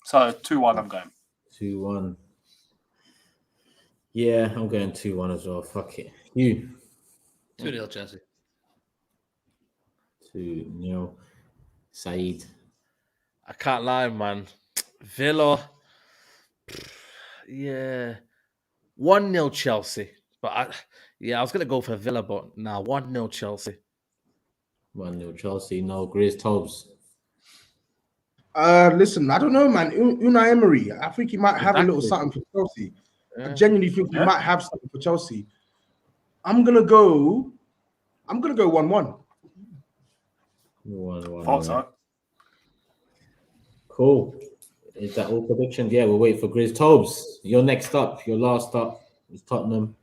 So 2-1 I'm going. 2-1. Yeah, I'm going 2-1 as well. Fuck it. You? 2-0 Chelsea. 2-0. SAEED. I can't lie, man. Villa. Yeah. 1-0 Chelsea. But I was going to go for Villa, but now 1-0 Chelsea. 1-0 Chelsea. No, GRIZZ TOBS. Listen, I don't know, man. Unai Emery, I think he might have a little something for Chelsea. I genuinely think he might have something for Chelsea. I'm gonna go 1-1. 1-1. Cool. Is that all predictions? Yeah, we'll wait for GRIZZ TOBS. You're next up. Your last up is Tottenham.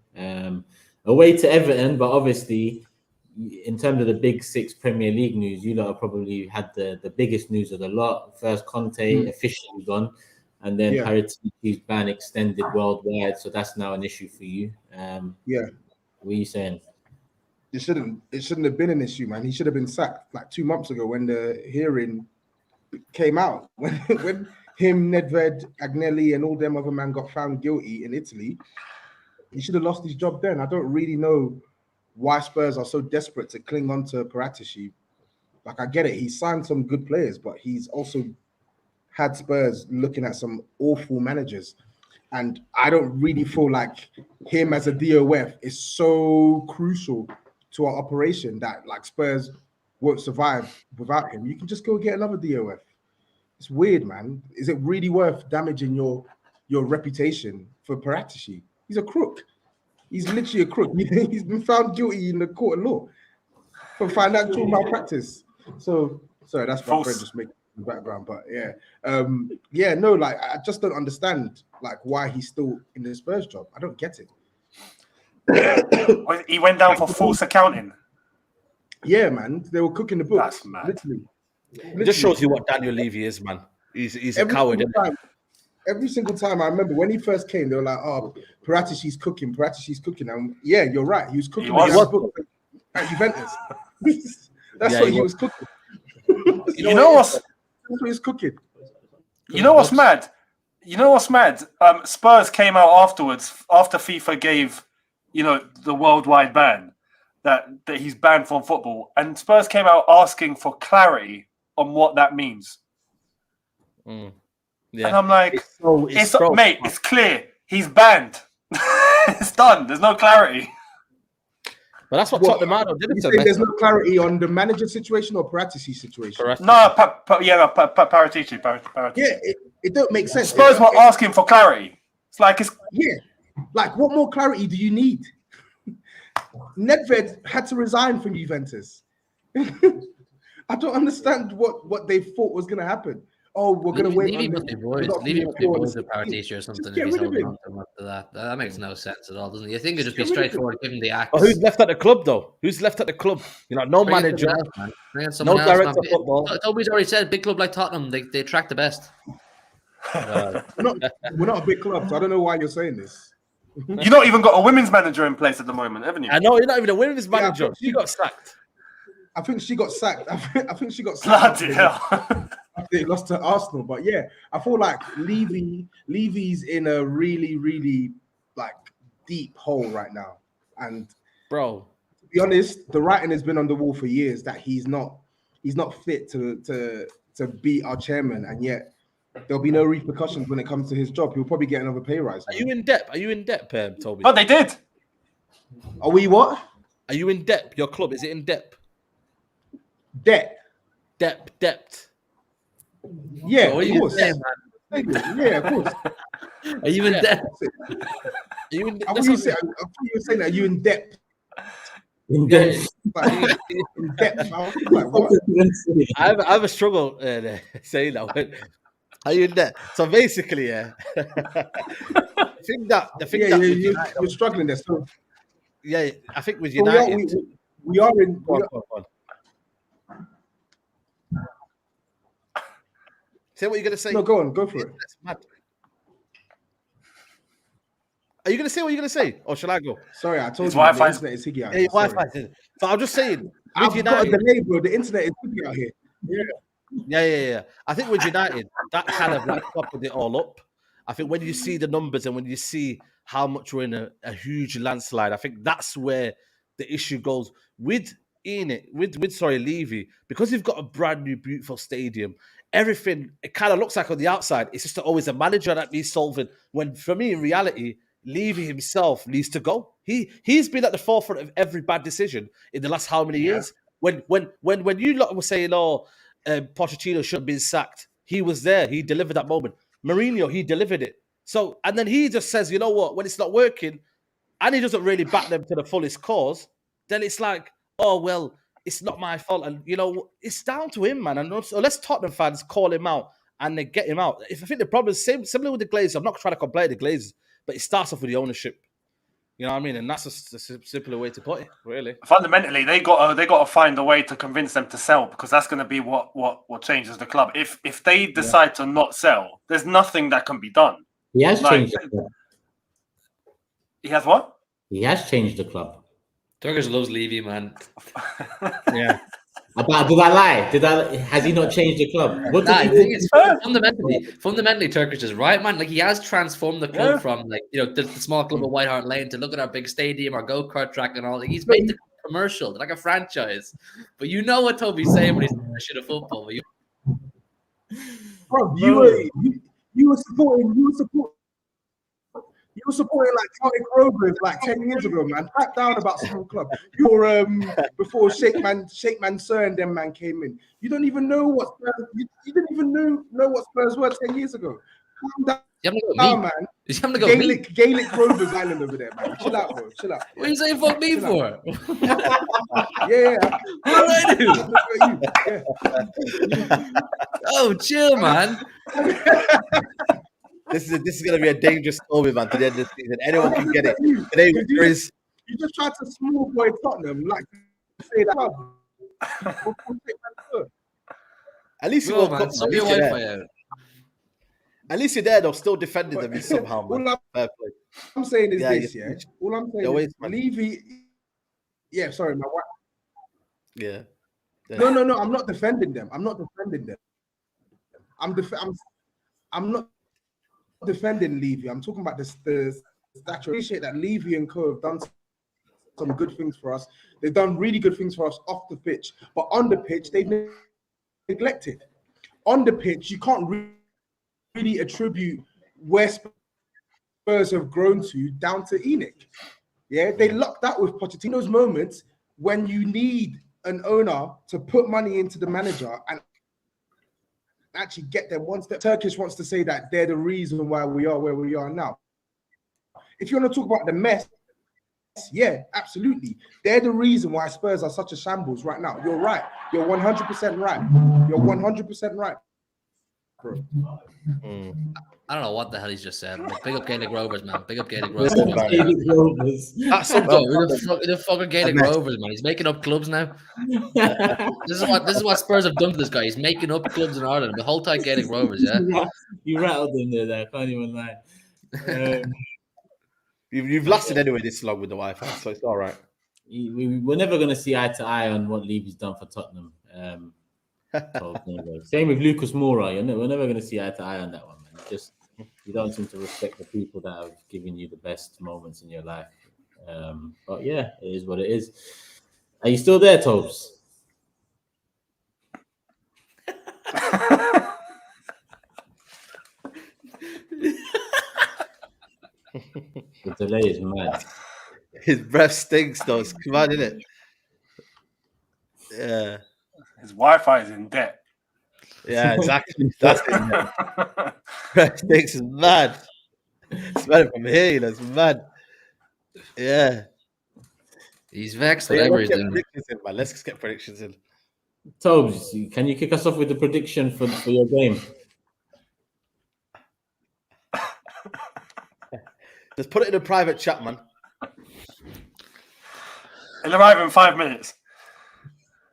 Away to Everton, but obviously, in terms of the big six Premier League news, you lot have probably had the biggest news of the lot. First, Conte officially gone, and then Paratici's ban extended worldwide, so that's now an issue for you. What are you saying? It shouldn't have been an issue, man. He should have been sacked like 2 months ago when the hearing came out. When him, Nedved, Agnelli, and all them other men got found guilty in Italy, he should have lost his job then. I don't really know why Spurs are so desperate to cling on to Paratici. Like, I get it. He signed some good players, but he's also had Spurs looking at some awful managers. And I don't really feel like him as a DOF is so crucial to our operation that like Spurs won't survive without him. You can just go get another DOF. It's weird, man. Is it really worth damaging your reputation for Paratici? He's a crook. He's literally a crook. He's been found guilty in the court of law for financial malpractice. So, sorry, that's my friend just making the background. But like I just don't understand like why he's still in the Spurs job. I don't get it. He went down for false accounting. Yeah, man. They were cooking the books. That's mad. Literally. It just shows you what Daniel Levy is, man. He's a coward. Every single time I remember when he first came, they were like, "Oh, Paratici's cooking. And yeah, you're right. He was cooking at Juventus. That's what he was cooking. You know what's he's cooking. You know what's mad? Spurs came out afterwards after FIFA gave, the worldwide ban that he's banned from football, and Spurs came out asking for clarity on what that means. Yeah. And I'm like, it's clear. He's banned. It's done. There's no clarity. But that's what What, Tottenham are. you saying there's no clarity on the manager situation or Paratici situation? No, Paratici. Yeah, it don't make sense. Spurs were asking for clarity. It's like like what more clarity do you need? Nedved had to resign from Juventus. I don't understand what they thought was going to happen. Oh, we're going to wait. Levy must be boys. Levy must be boys with Paratici or something. If he's holding on to him after that, that makes no sense at all, doesn't it? You think it'd just be straightforward, give him the axe. Well, who's left at the club though? Who's left at the club? You know, no manager, no director of football. Toby's already said, big club like Tottenham, they attract the best. We're not a big club, so I don't know why you're saying this. You've not even got a women's manager in place at the moment, haven't you? I know you're not even a women's manager. She got sacked. I think she got sacked. I think she got sacked. Bloody hell. They lost to Arsenal, but yeah, I feel like Levy's in a really, really like deep hole right now. And bro, to be honest, the writing has been on the wall for years that he's not fit to be our chairman, and yet there'll be no repercussions when it comes to his job. He'll probably get another pay rise. Are you in debt? Are you in debt, Toby? Oh, they did. Are we what? Are you in debt? Your club, is it in debt? Debt. Yeah, so of course. Saying, yeah, of course. Are you in debt? Are you in debt? I thought you were saying that. Are you in debt? In depth. Like, in depth. Like, what? I have a struggle saying that. Are you in debt? So basically, yeah. You're struggling there. So yeah, I think with United, we are in. Go on. Say what you're gonna say. No, go on, go for it. That's mad. Are you gonna say what you're gonna say, or shall I go? Sorry, I told His you the Wi-Fi internet is higgy out Yeah, here. Wi-Fi. So I'm just saying. I've got a delay, bro. The internet is higgy out here. Yeah. I think with United, that kind of like toppled it all up. I think when you see the numbers and when you see how much we're in a huge landslide, I think that's where the issue goes with Levy, because you've got a brand new beautiful stadium. Everything, it kind of looks like on the outside, it's just always a manager that needs solving. When for me, in reality, Levy himself needs to go. He's been at the forefront of every bad decision in the last how many years? When you lot were saying, Pochettino should have been sacked, he was there. He delivered that moment. Mourinho, he delivered it. So, and then he just says, you know what? When it's not working, and he doesn't really back them to the fullest cause, then it's like, oh well, it's not my fault, and you know it's down to him, man. And unless Tottenham fans call him out and they get him out, I think the problem is similar with the Glazers. I'm not trying to complain the Glazers, but it starts off with the ownership. You know what I mean? And that's a simpler way to put it, really. Fundamentally, they got to find a way to convince them to sell, because that's going to be what changes the club. If they decide to not sell, there's nothing that can be done. He has changed the club. He has what? He has changed the club. Turkish loves Levy, man. Yeah. Did I lie? Has he not changed the club? What I did think it's fundamentally Turkish is right, man. Like he has transformed the club from the small club of White Hart Lane to look at our big stadium, our go-kart track, and all. Like, he's made the commercial like a franchise. But you know what Toby's saying when he's saying shit of football. Bro, you were supporting like Celtic Rovers like 10 years ago, man. Back down about small club. You were before Sheikh Mansour and them man came in. You don't even know what Spurs. You didn't even know what Spurs were 10 years ago. Calm down, man. He's having to go Gaelic Rovers Island over there, man. Chill out, bro. Chill out. What are you saying fuck me for? Yeah. What do I do? Oh, chill, man. This is going to be a dangerous story, man, to the end of the season. Anyone can get it. Today, you just tried to small boy Tottenham, like say that. At least you won't At least you're there, though, still defending them somehow, man. All I'm saying is this, yeah. All I'm saying is Levy. Yeah, sorry, my wife. Yeah. No. I'm not defending them. I'm not defending Levy. I'm talking about the stature. I appreciate that Levy and co have done some good things for us. They've done really good things for us off the pitch, but on the pitch they've neglected. On the pitch, you can't really attribute where Spurs have grown to down to ENIC. Yeah, they lucked out with Pochettino's moments when you need an owner to put money into the manager and actually get them one step. Turkish wants to say that they're the reason why we are where we are now. If you want to talk about the mess, yeah, absolutely. They're the reason why Spurs are such a shambles right now. You're right. You're 100% right. You're 100% right, bro. I don't know what the hell he's just said. But big up Gaelic Rovers, man. Big up Gaelic Listen, Rovers. man. Gaelic Rovers. That sums Bro, up who the fuck are Gaelic Rovers, man? He's making up clubs now. This is what Spurs have done to this guy. He's making up clubs in Ireland. The whole time Gaelic Rovers, yeah. You rattled him there. I can't even lie. You've lasted anyway this long with the Wi-Fi, so it's all right. We're never going to see eye to eye on what Levy's done for Tottenham. Same with Lucas Moura. We're never going to see eye to eye on that one, man. Just you don't seem to respect the people that have given you the best moments in your life. But yeah, it is what it is. Are you still there, Tobes? The delay is mad. His breath stinks, though. It's mad, isn't it? Yeah. His Wi-Fi is in debt. Yeah, exactly. That's it. Breath stinks is mad. It's mad from here, you know. It's mad. Yeah. He's vexed. Yeah, Whatever let's he's get doing. predictions in, man. Let's get predictions in. Tobes, can you kick us off with the prediction for your game? Just put it in a private chat, man. He'll arrive in 5 minutes.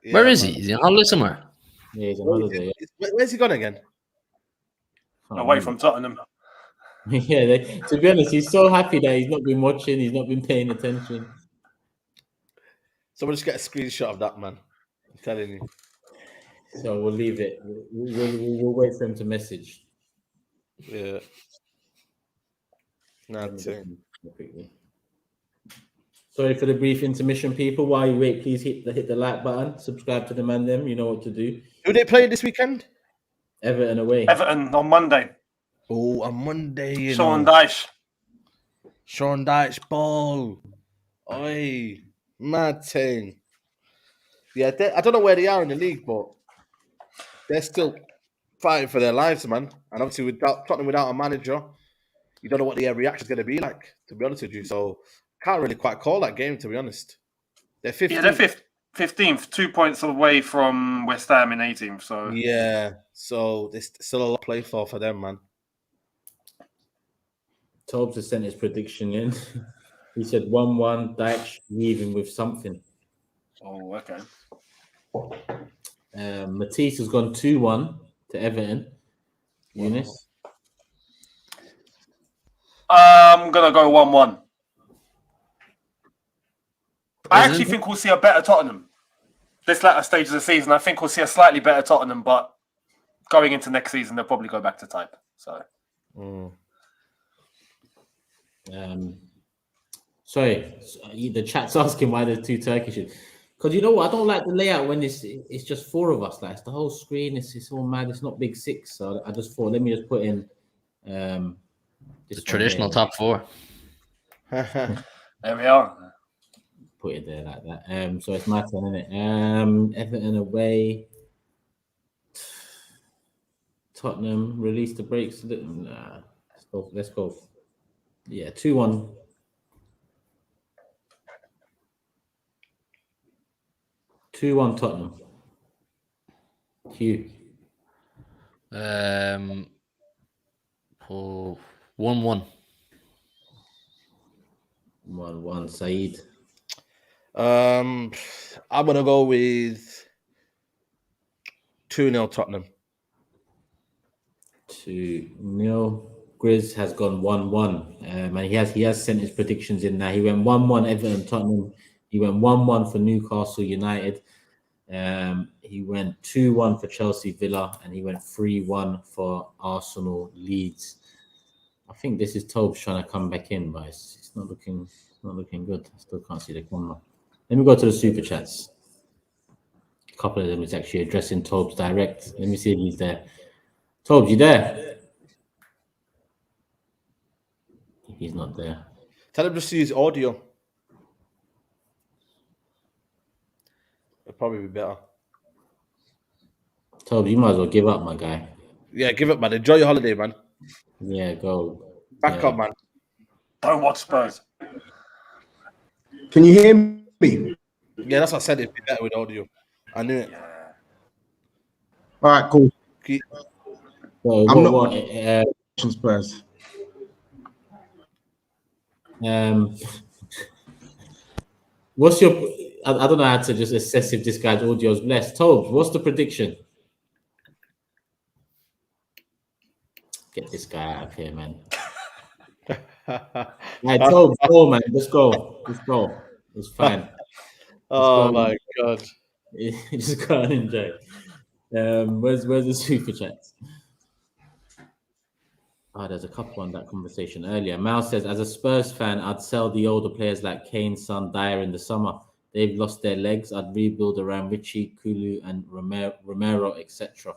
Yeah, Where is man. he? Is he on holiday somewhere? Yeah, he's on holiday. Where's he gone again? Away from Tottenham. Yeah, to be honest, he's so happy that he's not been watching, he's not been paying attention. Someone just get a screenshot of that, man. I'm telling you. So we'll leave it. We'll wait for him to message. Yeah. Sorry for the brief intermission, people. While you wait, please hit the like button. Subscribe to the man. Them, you know what to do. Who are they playing this weekend? Everton away. Everton on Monday. Oh, on Monday. Sean Dyche. Sean Dyche ball. Oi, mad thing. Yeah, I don't know where they are in the league, but they're still fighting for their lives, man. And obviously, without Tottenham, without a manager, you don't know what the reaction is going to be like, to be honest with you. So, can't really quite call that game, to be honest. They're 15th. Yeah, they're 15th, 2 points away from West Ham in 18th. So yeah, so there's still a lot to play for them, man. Tobes has sent his prediction in. He said 1-1, Dyche leaving with something. Oh, okay. Matisse has gone 2-1 to Everton. Younes? I'm going to go 1-1. I actually think we'll see a better Tottenham. This latter stage of the season, I think we'll see a slightly better Tottenham, but going into next season, they'll probably go back to type. So, Sorry, the chat's asking why there's two Turkish. Because you know what, I don't like the layout when it's just four of us. Like it's the whole screen. It's all mad. It's not big six. So I just thought, let me just put in The traditional top four. there we are. Put it there like that. So it's my turn, isn't it? Everton away. Tottenham release the brakes. Nah, let's go. Yeah, 2-1. 2-1 Tottenham. Hugh. 1-1. 1-1 SAEED. I'm gonna go with 2-0 Tottenham. 2-0. GRIZZ has gone 1-1. And he has sent his predictions in now. He went 1-1 Everton Tottenham. He went 1-1 for Newcastle United. He went 2-1 for Chelsea Villa, and he went 3-1 for Arsenal Leeds. I think this is Tobes trying to come back in, but it's not looking good. I still can't see the camera. Let me go to the super chats. A couple of them is actually addressing Tobes direct. Let me see if he's there. Tobes, you there? He's not there. Tell him just to use audio. probably be better. Toby, you might as well give up, my guy. Yeah, give it, man. Enjoy your holiday, man. Yeah, go. Back up, man. Don't watch Spurs. Can you hear me? Yeah, that's what I said. It'd be better with audio. I knew it. All right, cool. So I'm not what, watching Spurs. what's your? I don't know how to just assess if this guy's audio is blessed. Tobes, what's the prediction? Get this guy out of here, man. Right, Tobes, go, man. Let's go. Let's go. It's fine. Oh my god. Just go and enjoy. Where's the super chats? Oh, there's a couple on that conversation earlier. Mal says, as a Spurs fan, I'd sell the older players like Kane, Son, Dyer in the summer. They've lost their legs. I'd rebuild around Richie, Kulu, and Romero, etc.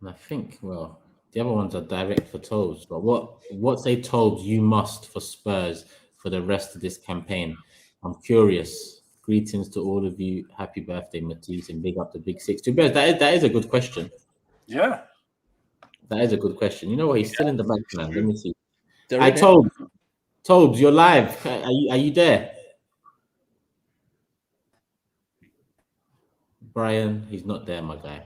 And I think, well, the other ones are direct for Tobes. But what say Tobes you must for Spurs for the rest of this campaign? I'm curious. Greetings to all of you. Happy birthday, Matisse, and big up the Big Six. To be honest, that is a good question. Yeah. That is a good question. You know what? He's still in the back, man. Let me see. I Tobes, you're live. Are you there? Brian, he's not there, my guy.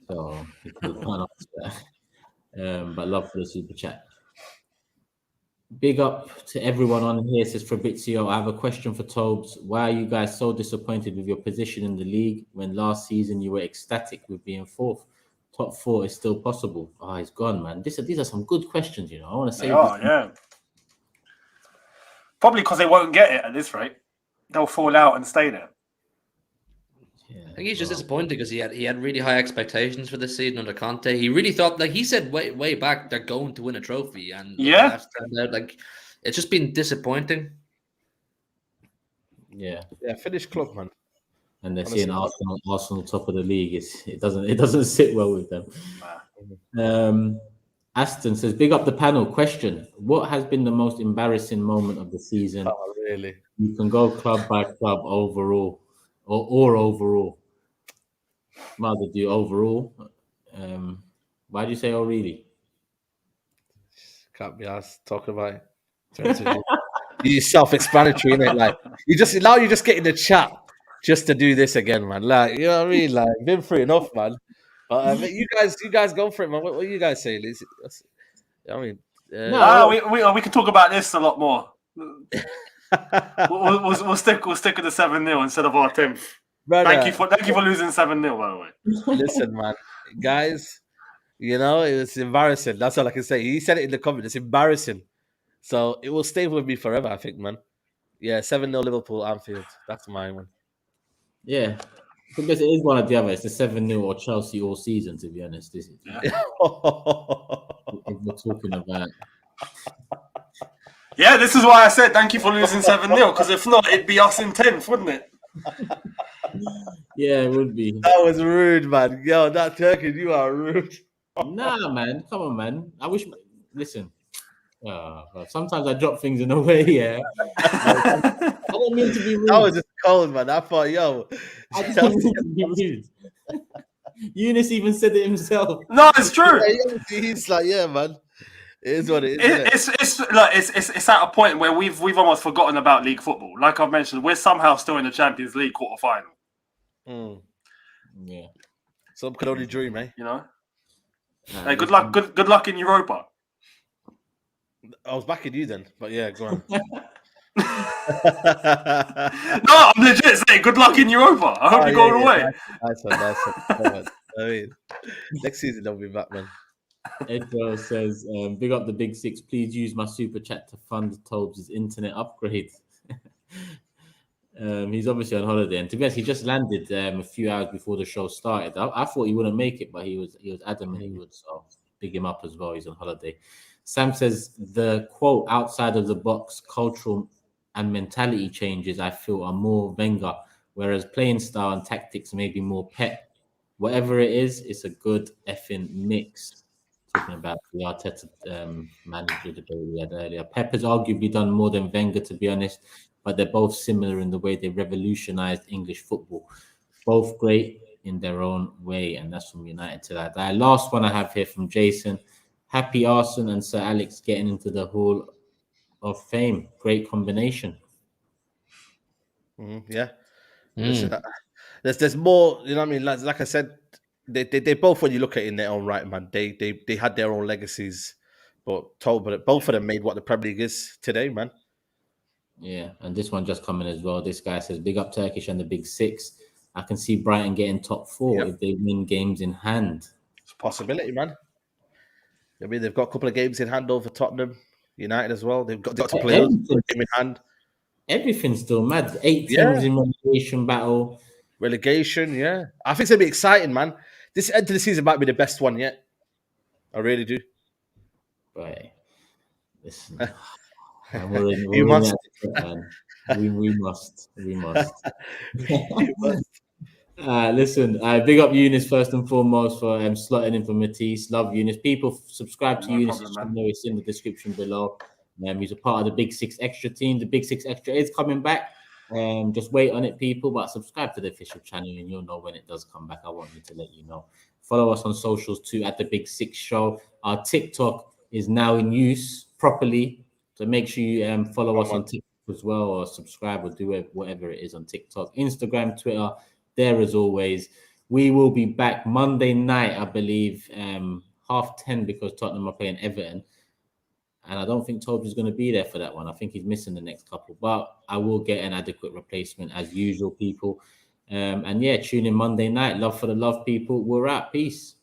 So he can't answer that. But love for the super chat. Big up to everyone on here, says Fabrizio. I have a question for Tobes. Why are you guys so disappointed with your position in the league when last season you were ecstatic with being fourth? Top four is still possible. Oh, he's gone, man. These are some good questions, you know. I want to say. Yeah. Probably because they won't get it at this rate. They'll fall out and stay there. Yeah, I think he's just disappointed because he had really high expectations for this season under Conte. He really thought, like he said way back, they're going to win a trophy, and that's turned out like it's just been disappointing. Yeah, finish club, man. And they're seeing Arsenal top of the league. It doesn't sit well with them. Aston says, "Big up the panel." Question: what has been the most embarrassing moment of the season? Oh, really? You can go club by club, overall, or overall. Might as well do overall. Why do you say, "Oh, really"? Can't be asked talking about it. You're self-explanatory, innit? Like you're just getting the chat just to do this again, man. Like, you know what I mean? Like, been through enough, man. But you guys go for it, man. What are you guys saying? I mean, we can talk about this a lot more. we'll stick with the 7-0 instead of our 10th. Thank you for losing 7-0, by the way. Listen, man, guys, you know it was embarrassing. That's all I can say. He said it in the comments. It's embarrassing, so it will stay with me forever. I think, man. Yeah, 7-0 Liverpool, Anfield. That's my one. Yeah, because it is one or the other. It's the 7-0 or Chelsea all season. To be honest, this is if we're talking about. Yeah, this is why I said thank you for losing 7-0, because if not, it'd be us in 10th, wouldn't it? Yeah, it would be. That was rude, man. Yo, that Turkey, you are rude. Nah, man. Come on, man. I wish. Listen. Sometimes I drop things in a way, yeah. I don't mean to be rude. That was just cold, man. I thought, yo. I don't mean to be rude. Younes even said it himself. No, it's true. He's like, yeah, man. It is what it is. It's at a point where we've almost forgotten about league football. Like I've mentioned, we're somehow still in the Champions League quarterfinal. Yeah. Some could only dream, eh? You know. Hey, good luck. Good luck in Europa. I was backing you then, but yeah, go on. No, I'm legit saying good luck in Europa. I hope you go all the way. Nice one. I mean, next season they'll be back, man. Edwell says, big up the Big Six. Please use my super chat to fund Tobes' internet upgrade. He's obviously on holiday, and to be honest, he just landed a few hours before the show started. I thought he wouldn't make it, but he was adamant he would. So big him up as well. He's on holiday. Sam says the quote outside of the box cultural and mentality changes I feel are more Wenger, whereas playing style and tactics may be more Pep. Whatever it is, it's a good effing mix. Talking about the Arteta manager debate we had earlier. Pep has arguably done more than Wenger, to be honest. but they're both similar in the way they revolutionized English football. Both great in their own way, and that's from United Till I Die. Last one I have here from Jason. Happy Arsenal and Sir Alex getting into the Hall of Fame. Great combination. Yeah. Listen, there's more, you know what I mean? Like I said, they both, when you look at it in their own right, man, they had their own legacies, but both of them made what the Premier League is today, man. Yeah, and this one just coming as well. This guy says, big up Turkish and the Big Six. I can see Brighton getting top 4 if they win games in hand. It's a possibility, man. I mean, they've got a couple of games in hand over Tottenham, United as well. They've got to play those game in hand. Everything's still mad. 8 teams in relegation battle. Relegation, yeah. I think it's going to be exciting, man. This end of the season might be the best one yet. I really do. Right. Listen. We're You must. We must. Listen, big up Eunice first and foremost for slotting in for Matisse. Love Eunice. People subscribe to Eunice. It's in the description below. He's a part of the Big Six Extra team. The Big Six Extra is coming back. Just wait on it, people. But subscribe to the official channel and you'll know when it does come back. I want you to let you know. Follow us on socials too at the Big Six Show. Our TikTok is now in use properly. So make sure you follow us on TikTok as well, or subscribe, or do whatever it is on TikTok, Instagram, Twitter. There as always. We will be back Monday night, I believe, 10:30 because Tottenham are playing Everton. And I don't think TOBS is going to be there for that one. I think he's missing the next couple. But I will get an adequate replacement as usual, people. And yeah, tune in Monday night. Love for the love, people. We're out. Peace.